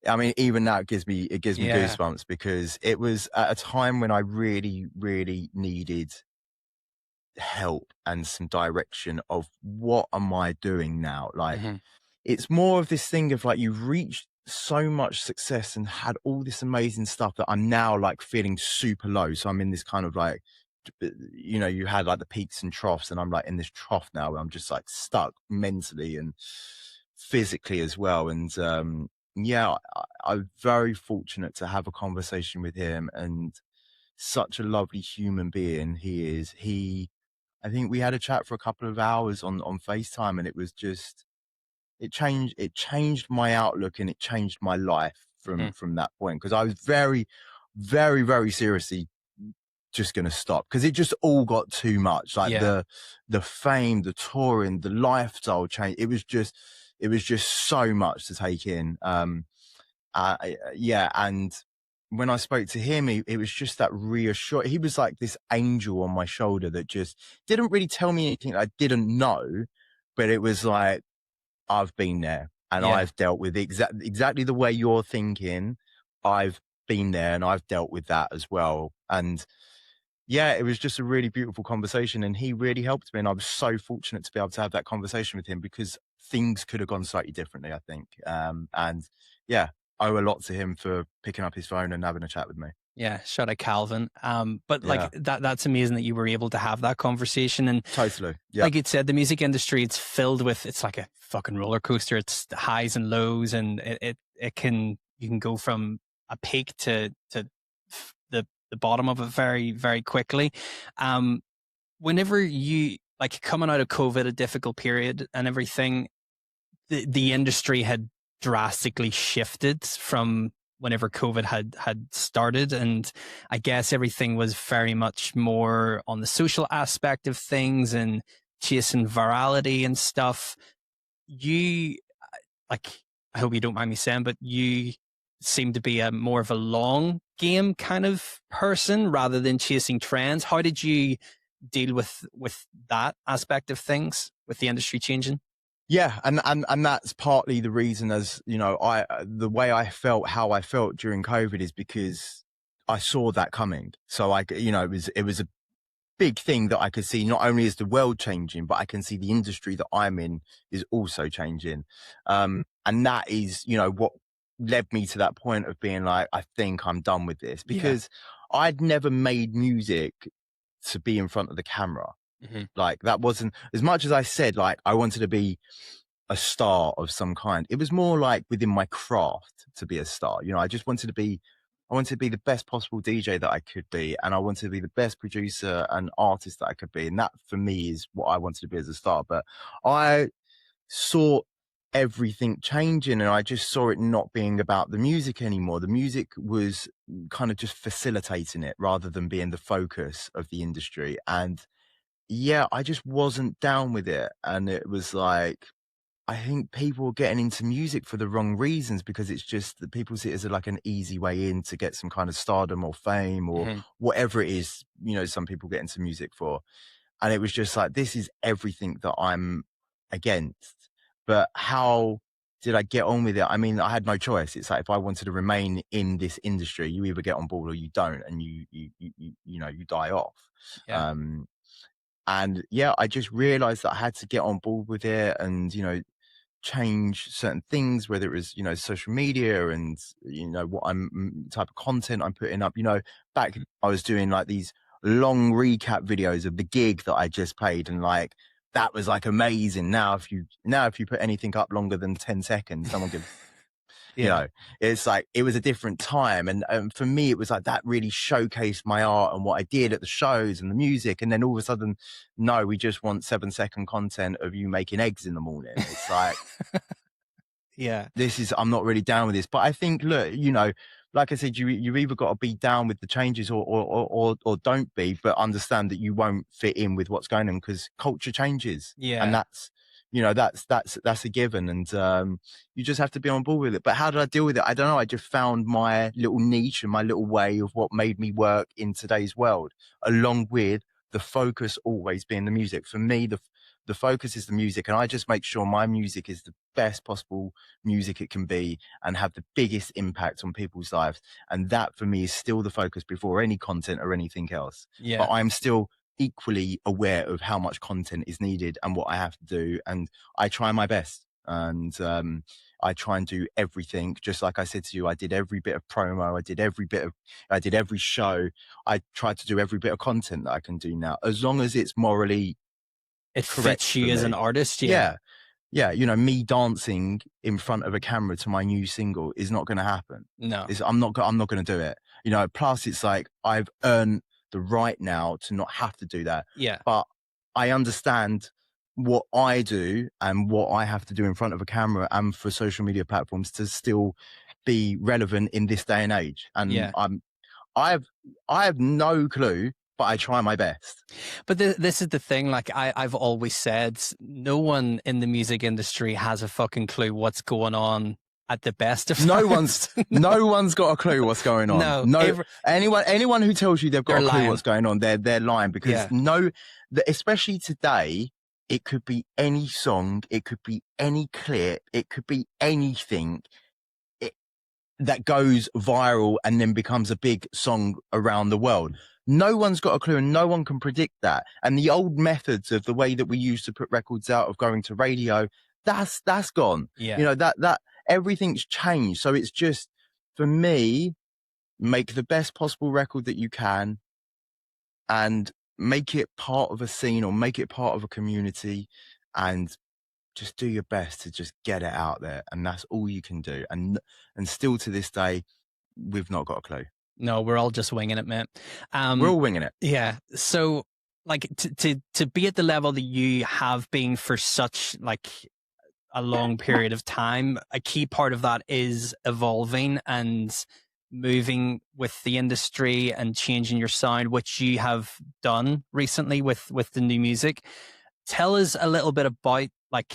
I mean, even now it gives me goosebumps, because it was at a time when I really, really needed help and some direction of what am I doing now? Like, it's more of this thing of like, you've reached so much success and had all this amazing stuff that I'm now like feeling super low. So I'm in this kind of like, you had like the peaks and troughs, and I'm like in this trough now where I'm just like stuck mentally and physically as well. And I'm very fortunate to have a conversation with him, and such a lovely human being he is. I think we had a chat for a couple of hours on FaceTime, and it was just, it changed my outlook, and it changed my life from that point, because I was very, very, very seriously just going to stop, because it just all got too much. Like the fame, the touring, the lifestyle change. It was just so much to take in. And when I spoke to him, it was just that reassurance. He was like this angel on my shoulder that just didn't really tell me anything I didn't know, but it was like, I've been there and I've dealt with exactly the way you're thinking. I've been there and I've dealt with that as well. And it was just a really beautiful conversation, and he really helped me. And I was so fortunate to be able to have that conversation with him, because things could have gone slightly differently, I think. Owe a lot to him for picking up his phone and having a chat with me. Yeah, shout out Calvin. But like that's amazing that you were able to have that conversation. And totally, like you said, the music industry, it's filled with, it's like a fucking roller coaster. It's highs and lows, and you can go from a peak to the bottom of it very, very quickly. Whenever you, like, coming out of COVID, a difficult period and everything, the industry had drastically shifted from whenever COVID had started. And I guess everything was very much more on the social aspect of things and chasing virality and stuff. You, like, I hope you don't mind me saying, but you seem to be a more of a long game kind of person rather than chasing trends. How did you deal with that aspect of things, with the industry changing? Yeah, and that's partly the reason, as you know, the way I felt, how I felt during COVID is because I saw that coming. So it was a big thing that I could see. Not only is the world changing, but I can see the industry that I'm in is also changing. And that is, what led me to that point of being like, I think I'm done with this, Yeah. because I'd never made music to be in front of the camera. Hmm. Like, that wasn't, as much as I said, like, I wanted to be a star of some kind. It was more like within my craft to be a star. I wanted to be the best possible DJ that I could be. And I wanted to be the best producer and artist that I could be. And that for me is what I wanted to be as a star. But I saw everything changing, and I just saw it not being about the music anymore. The music was kind of just facilitating it rather than being the focus of the industry. And yeah, I just wasn't down with it. And it was like, I think people are getting into music for the wrong reasons, because it's just that people see it as like an easy way in to get some kind of stardom or fame or Hmm. whatever it is, some people get into music for. And it was just like, this is everything that I'm against. But how did I get on with it? I mean, I had no choice. It's like, if I wanted to remain in this industry, you either get on board or you don't, and you die off. Yeah. And yeah, I just realized that I had to get on board with it, and change certain things, whether it was social media and what type of content I'm putting up. Back I was doing like these long recap videos of the gig that I just played, and like that was like amazing. Now if you put anything up longer than 10 seconds, no one gives. Yeah. It's like, it was a different time. And for me, it was like that really showcased my art and what I did at the shows and the music. And then all of a sudden, no, we just want 7-second content of you making eggs in the morning. It's like, Yeah. I'm not really down with this. But I think, look, like I said, you either got to be down with the changes or don't be, but understand that you won't fit in with what's going on, because culture changes. And Yeah. that's a given. And you just have to be on board with it. But how did I deal with it? I don't know. I just found my little niche and my little way of what made me work in today's world, along with the focus always being the music. For me, the focus is the music, and I just make sure my music is the best possible music it can be and have the biggest impact on people's lives. And that for me is still the focus before any content or anything else. Yeah. But I'm still equally aware of how much content is needed and what I have to do. And I try my best. And I try and do everything. Just like I said to you, I did every bit of promo. I did every show. I tried to do every bit of content that I can do now, as long as it's morally It correct fits for you as me. an artist. Yeah. Me dancing in front of a camera to my new single is not going to happen. No. I'm not going to do it. Plus it's like, I've earned the right now to not have to do that. Yeah. But I understand what I do and what I have to do in front of a camera and for social media platforms to still be relevant in this day and age. And Yeah. I have no clue, but I try my best. But this is the thing. Like I've always said, no one in the music industry has a fucking clue what's going on at the best of times. No one's got a clue what's going on. Anyone who tells you they've got a clue what's going on, they're lying, because especially today, it could be any song, it could be any clip, it could be anything that goes viral and then becomes a big song around the world. No one's got a clue, and no one can predict that. And the old methods of the way that we used to put records out, of going to radio, that's gone. Yeah. That everything's changed. So it's just, for me, make the best possible record that you can and make it part of a scene or make it part of a community, and just do your best to just get it out there. And that's all you can do. And still to this day, we've not got a clue. No, we're all just winging it, mate. We're all winging it. Yeah. So like to be at the level that you have been for such like a long period of time, a key part of that is evolving and moving with the industry and changing your sound, which you have done recently with the new music. Tell us a little bit about, like,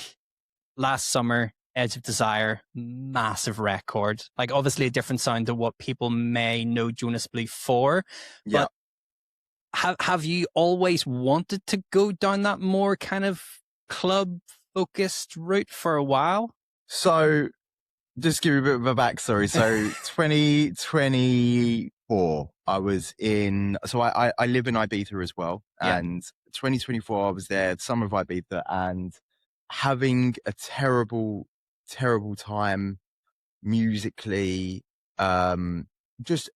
last summer Edge of Desire, massive record. Like obviously a different sound to what people may know Jonas Blue for. Yeah. But have you always wanted to go down that more kind of club focused route for a while? So just give you a bit of a backstory. So 2024, I was in, so I live in Ibiza as well. Yeah. And 2024, I was there, summer of Ibiza, and having a terrible, terrible time musically, just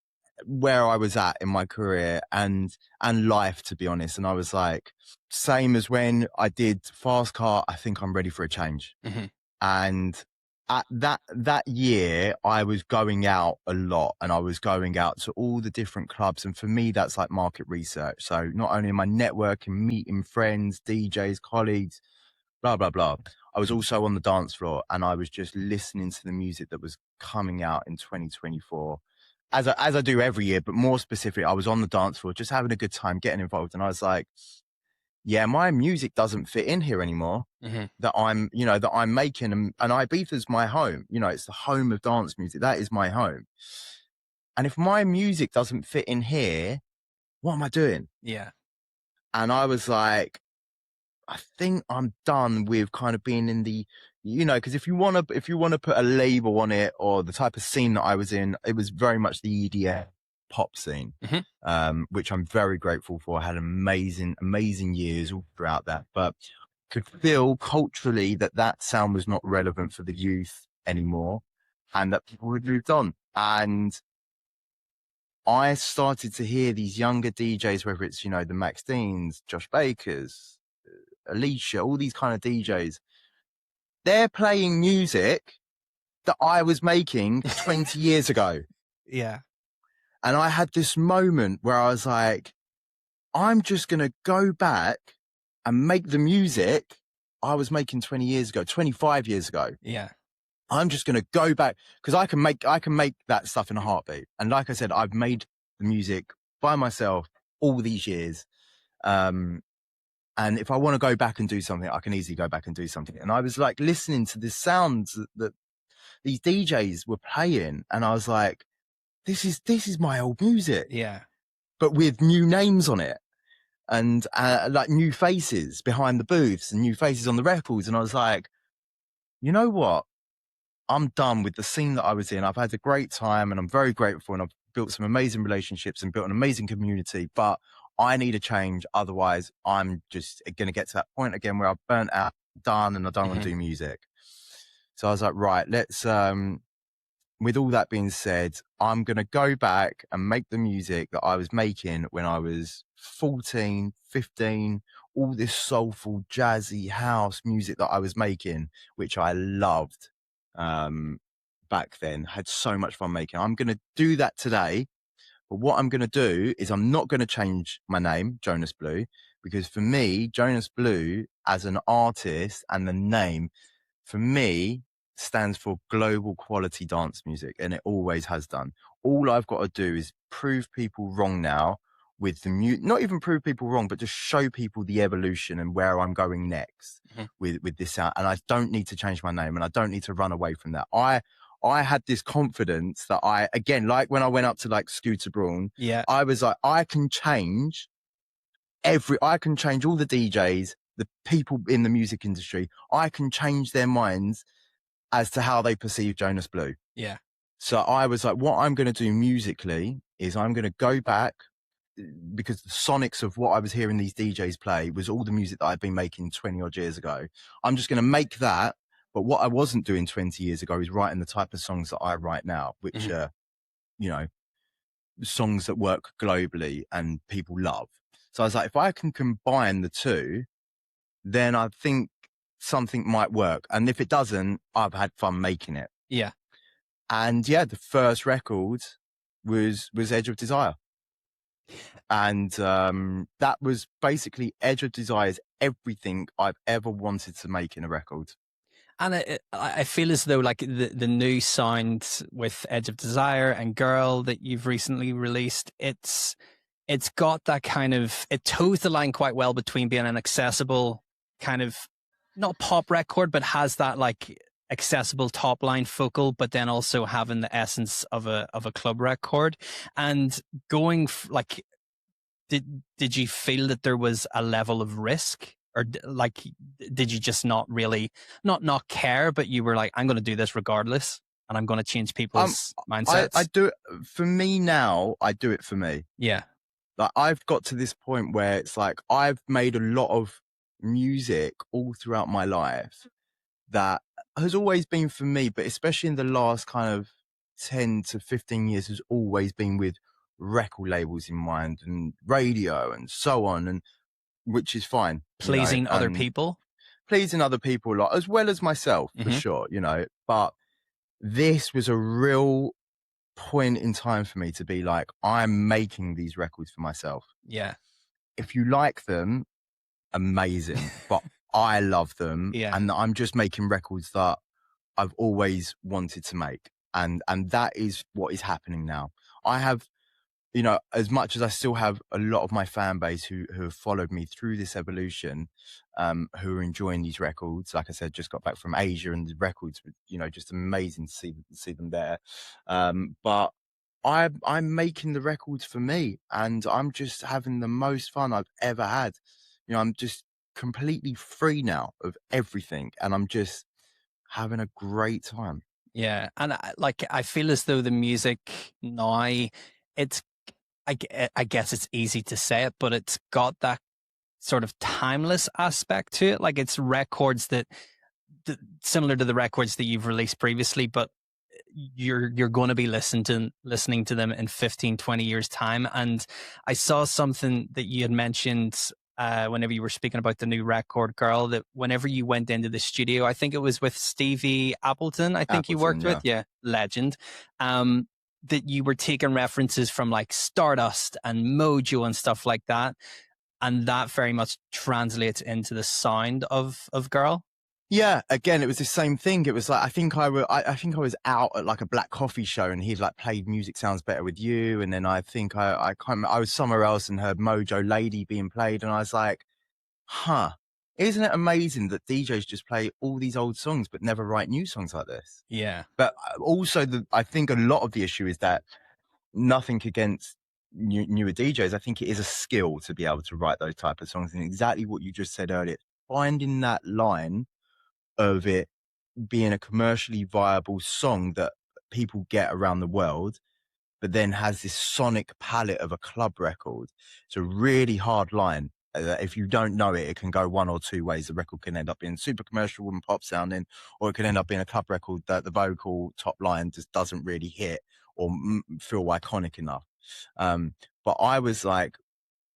where I was at in my career and life, to be honest. And I was like, same as when I did Fast Car, I think I'm ready for a change. Mm-hmm. And at that year, I was going out a lot, and I was going out to all the different clubs. And for me, that's like market research. So not only am I networking, meeting friends, DJs, colleagues, blah, blah, blah. I was also on the dance floor, and I was just listening to the music that was coming out in 2024, as I do every year, but more specifically, I was on the dance floor, just having a good time, getting involved. And I was like, yeah, my music doesn't fit in here anymore. Mm-hmm. That I'm making, and Ibiza's my home. It's the home of dance music. That is my home. And if my music doesn't fit in here, what am I doing? Yeah. And I was like, I think I'm done with kind of being in the, because if you want to put a label on it, or the type of scene that I was in, it was very much the EDM pop scene, Mm-hmm. which I'm very grateful for. I had amazing years all throughout that, but could feel culturally that sound was not relevant for the youth anymore, and that people had moved on. And I started to hear these younger DJs, whether it's, the Max Deans, Josh Bakers, Alicia, all these kind of DJs, they're playing music that I was making 20 years ago. Yeah. And I had this moment where I was like, I'm just going to go back and make the music I was making 20 years ago, 25 years ago. Yeah. I'm just going to go back, because I can make that stuff in a heartbeat. And like I said, I've made the music by myself all these years. And if I want to go back and do something, I can easily go back and do something. And I was like listening to the sounds that these DJs were playing, and I was like, this is my old music. Yeah. But with new names on it, and like new faces behind the booths and new faces on the records. And I was like, you know what? I'm done with the scene that I was in. I've had a great time, and I'm very grateful, and I've built some amazing relationships and built an amazing community, but I need a change. Otherwise, I'm just going to get to that point again where I've burnt out, done, and I don't want to do music. So I was like, right, let's, with all that being said, I'm going to go back and make the music that I was making when I was 14, 15, all this soulful, jazzy house music that I was making, which I loved back then, had so much fun making. I'm going to do that today. But what I'm going to do is I'm not going to change my name, Jonas Blue, because for me, Jonas Blue as an artist and the name, for me, stands for global quality dance music, and it always has done. All I've got to do is prove people wrong now with the not even prove people wrong, but just show people the evolution and where I'm going next with this sound. And I don't need to change my name, and I don't need to run away from that. I had this confidence that again, like when I went up to like Scooter Braun, I was like, I can change all the DJs, the people in the music industry. I can change their minds as to how they perceive Jonas Blue. Yeah. So I was like, what I'm going to do musically is I'm going to go back, because the sonics of what I was hearing these DJs play was all the music that I'd been making 20 odd years ago. I'm just going to make that. But what I wasn't doing 20 years ago is writing the type of songs that I write now, which are, songs that work globally and people love. So I was like, if I can combine the two, then I think something might work. And if it doesn't, I've had fun making it. Yeah. And yeah, the first record was Edge of Desire. And that was basically Edge of Desire's everything I've ever wanted to make in a record. And I feel as though like the new sound with Edge of Desire and Girl that you've recently released, it's got that kind of, it toes the line quite well between being an accessible kind of, not pop record, but has that like accessible top line focal, but then also having the essence of a club record. And going like, did you feel that there was a level of risk, or like did you just not really not care, but you were like, I'm going to do this regardless, and I'm going to change Um, people's I mindsets? do it for me now. I do it for me. Yeah, Like I've got to this point where it's like I've made a lot of music all throughout my life that has always been for me, but especially in the last kind of 10 to 15 years has always been with record labels in mind and radio and so on, and which is fine, pleasing other and people. pleasing other people a lot as well as myself for Hmm. sure, but this was a real point in time for me to be like, I'm making these records for myself. Yeah. If you like them, amazing, but I love them, Yeah. and I'm just making records that I've always wanted to make, and that is what is happening now. I have, as much as I still have a lot of my fan base who have followed me through this evolution, who are enjoying these records. Like I said, just got back from Asia, and the records were, just amazing to see them there. But I'm making the records for me, and I'm just having the most fun I've ever had. I'm just completely free now of everything, and I'm just having a great time. Yeah, and I feel as though the music now, it's I guess it's easy to say it, but it's got that sort of timeless aspect to it. Like it's records that similar to the records that you've released previously, but you're going to be listening to them in 15, 20 years time. And I saw something that you had mentioned whenever you were speaking about the new record, Girl, that whenever you went into the studio, I think it was with Stevie Appleton, I think you Appleton, worked with. yeah. Yeah, legend. That you were taking references from like Stardust and Mojo and stuff like that. And that very much translates into the sound of Girl. Yeah, again, it was the same thing. It was like I think I was out at like a black coffee show, and he'd like played Music Sounds Better with You, and then I think I was somewhere else and heard Mojo Lady being played, and I was like, huh, isn't it amazing that DJs just play all these old songs but never write new songs like this? Yeah. But also, I think a lot of the issue is that nothing against newer DJs. I think it is a skill to be able to write those type of songs, and exactly what you just said earlier, finding that line of it being a commercially viable song that people get around the world, but then has this sonic palette of a club record. It's a really hard line. If you don't know it, it can go one or two ways. The record can end up being super commercial and pop sounding, or it can end up being a club record that the vocal top line just doesn't really hit or feel iconic enough. But I was like,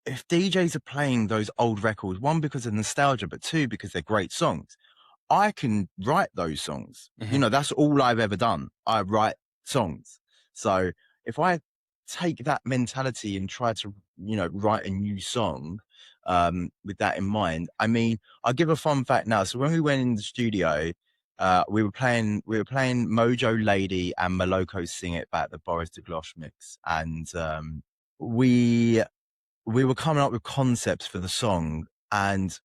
if DJs are playing those old records, one, because of nostalgia, but two, because they're great songs, I can write those songs. Mm-hmm. That's all I've ever done. I write songs. So if I take that mentality and try to, write a new song, with that in mind, I mean, I'll give a fun fact now. So when we went in the studio, we were playing Mojo Lady and Moloko Sing It Back, the Boris DeGloss mix. And, we were coming up with concepts for the song, and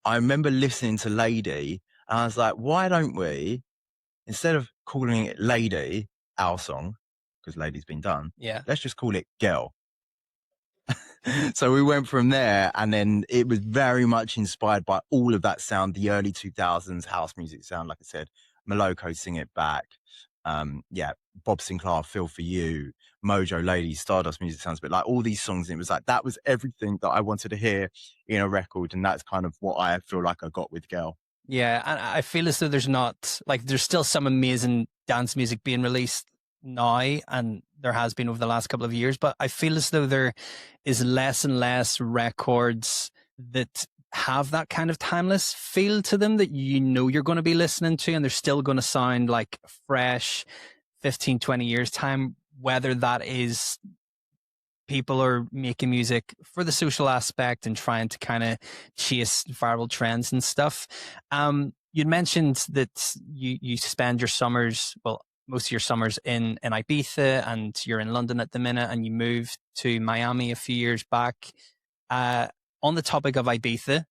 I remember listening to Lady, and I was like, why don't we, instead of calling it Lady, our song, because Lady's been done, Yeah. let's just call it Girl. So we went from there, and then it was very much inspired by all of that sound, the early 2000s house music sound, like I said, Moloko Sing It Back. Bob Sinclair, Feel For You, Mojo Lady, Stardust Music Sounds, but like all these songs, and it was like, that was everything that I wanted to hear in a record. And that's kind of what I feel like I got with Girl. Yeah, and I feel as though there's still some amazing dance music being released now, and there has been over the last couple of years, but I feel as though there is less and less records that have that kind of timeless feel to them that you're going to be listening to, and they're still going to sound like fresh 15, 20 years time, whether that is people are making music for the social aspect and trying to kind of chase viral trends and stuff. You'd mentioned that you spend your summers, well, most of your summers in Ibiza, and you're in London at the minute, and you moved to Miami a few years back. On the topic of Ibiza,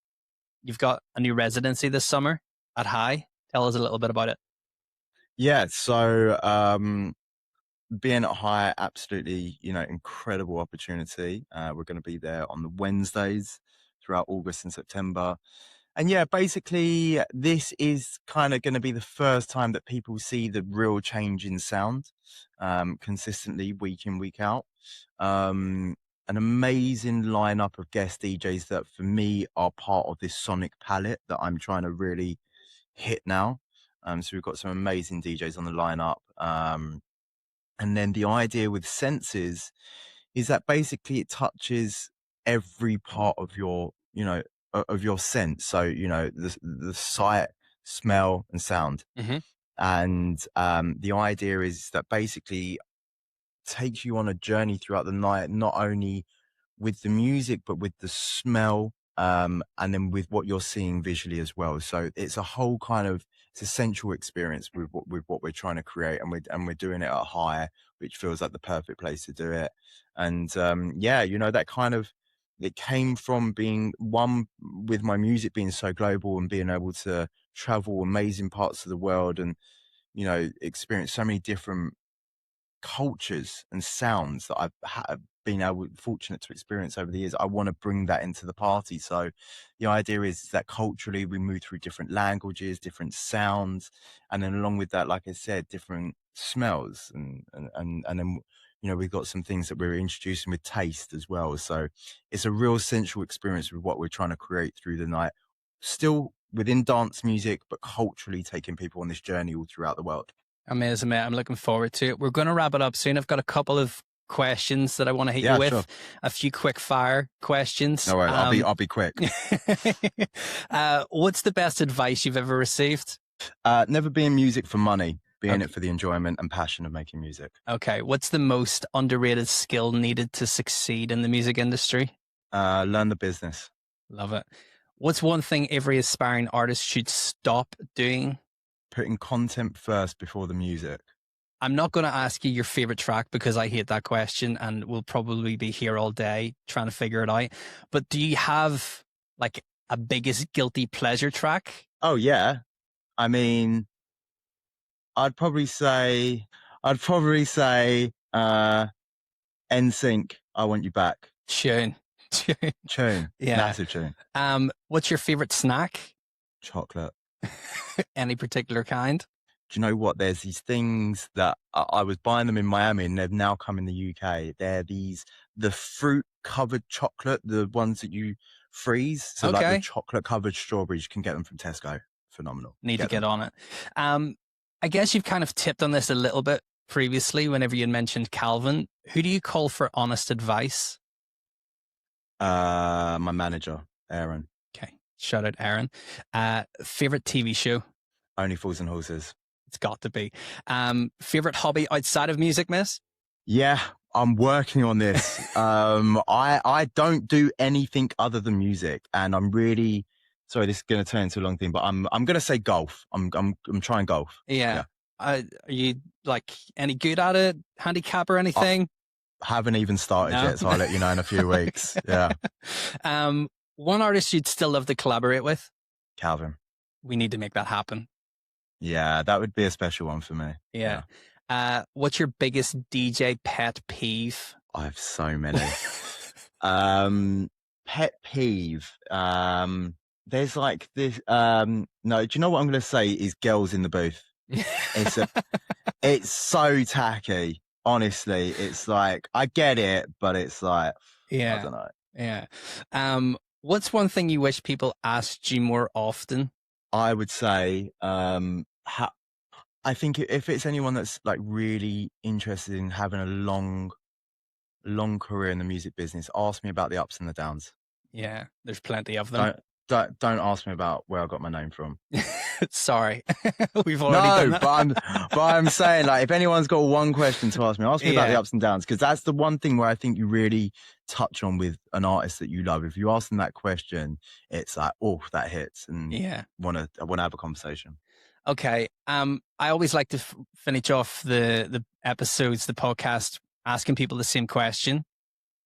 you've got a new residency this summer at High. Tell us a little bit about it. Yeah, so being at High, absolutely, incredible opportunity. We're going to be there on the Wednesdays throughout August and September. And yeah, basically, this is kind of going to be the first time that people see the real change in sound consistently week in, week out. An amazing lineup of guest DJs that for me are part of this sonic palette that I'm trying to really hit now. So we've got some amazing DJs on the lineup. And then the idea with senses is that basically it touches every part of your, of your sense. So, the sight, smell, and sound. Mm-hmm. And the idea is that basically takes you on a journey throughout the night, not only with the music, but with the smell, and then with what you're seeing visually as well. So it's a whole kind of it's a sensual experience with what we're trying to create, and we're doing it at High, which feels like the perfect place to do it. And yeah, that kind of it came from being one with my music being so global and being able to travel amazing parts of the world and experience so many different cultures and sounds that I've been fortunate to experience over the years. I want to bring that into the party. So the idea is that culturally we move through different languages, different sounds, and then along with that, like I said, different smells and then we've got some things that we're introducing with taste as well. So it's a real sensual experience with what we're trying to create through the night, still within dance music, but culturally taking people on this journey all throughout the world. Amazing, mate. I'm looking forward to it. We're going to wrap it up soon. I've got a couple of questions that I want to hit you with. Sure. A few quick fire questions. No worries. I'll be quick. What's the best advice you've ever received? Never be in music for money. Be in it for the enjoyment and passion of making music. Okay. What's the most underrated skill needed to succeed in the music industry? Learn the business. Love it. What's one thing every aspiring artist should stop doing? Putting content first before the music. I'm not going to ask you your favorite track because I hate that question and we'll probably be here all day trying to figure it out. But do you have like a biggest guilty pleasure track? Oh, yeah. I mean, I'd probably say NSYNC, I Want You Back. Tune. Yeah. Massive tune. What's your favorite snack? Chocolate. Any particular kind? Do you know what? There's these things that I was buying them in Miami and they've now come in the UK. They're the fruit covered chocolate, the ones that you freeze. So like the chocolate covered strawberries, you can get them from Tesco. Phenomenal. Need to get on it. I guess you've kind of tipped on this a little bit previously whenever you mentioned Calvin. Who do you call for honest advice? My manager, Aaron. Okay. Shout out Aaron. Favorite TV show? Only Fools and Horses. It's got to be. Favorite hobby outside of music, miss? Yeah, I'm working on this. I don't do anything other than music, and I'm really sorry. This is going to turn into a long thing, but I'm going to say golf. I'm trying golf. Yeah. Are you like any good at it? Handicap or anything? Haven't even started yet, so I'll let you know in a few weeks. Yeah. One artist you'd still love to collaborate with? Calvin. We need to make that happen. Yeah, that would be a special one for me. Yeah. What's your biggest DJ pet peeve? I have so many. Pet peeve. There's like this. No, do you know what I'm going to say? Is girls in the booth. It's so tacky. Honestly, it's like I get it, but it's like I don't know. Yeah. What's one thing you wish people asked you more often? I would say, I think if it's anyone that's like really interested in having a long career in the music business, ask me about the ups and the downs. Yeah, there's plenty of them. Don't ask me about where I got my name from. Sorry, we've already done that. but I'm saying, like, if anyone's got one question to ask me about the ups and downs, because that's the one thing where I think you really touch on with an artist that you love. If you ask them that question, it's like, oh, that hits, and I want to have a conversation. Okay. I always like to finish off the episodes, the podcast, asking people the same question.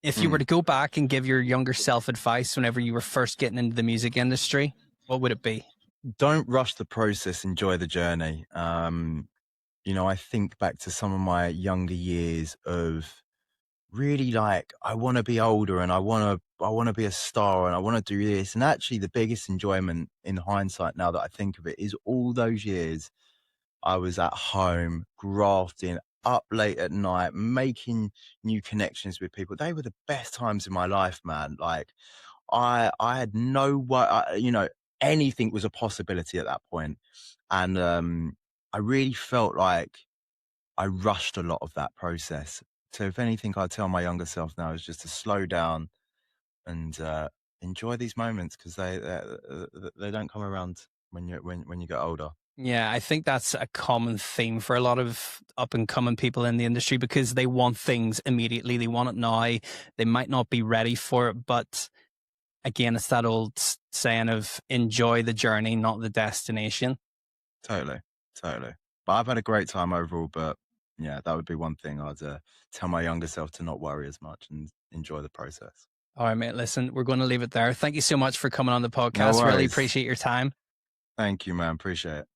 If you were to go back and give your younger self advice whenever you were first getting into the music industry, what would it be? Don't rush the process, enjoy the journey. I think back to some of my younger years of really like, I want to be older and I want to be a star and I want to do this. And actually the biggest enjoyment in hindsight now that I think of it is all those years I was at home grafting up late at night, making new connections with people. They were the best times in my life, man. Like I had no anything was a possibility at that point. And I really felt like I rushed a lot of that process. So if anything, I'd tell my younger self now is just to slow down and enjoy these moments because they don't come around when you get older. Yeah, I think that's a common theme for a lot of up and coming people in the industry because they want things immediately. They want it now. They might not be ready for it, but again, it's that old saying of enjoy the journey, not the destination. Totally, totally. But I've had a great time overall. But yeah, that would be one thing I'd tell my younger self to not worry as much and enjoy the process. All right, mate. Listen, we're going to leave it there. Thank you so much for coming on the No podcast. Really worries. appreciate your time. Thank you, man. Appreciate it.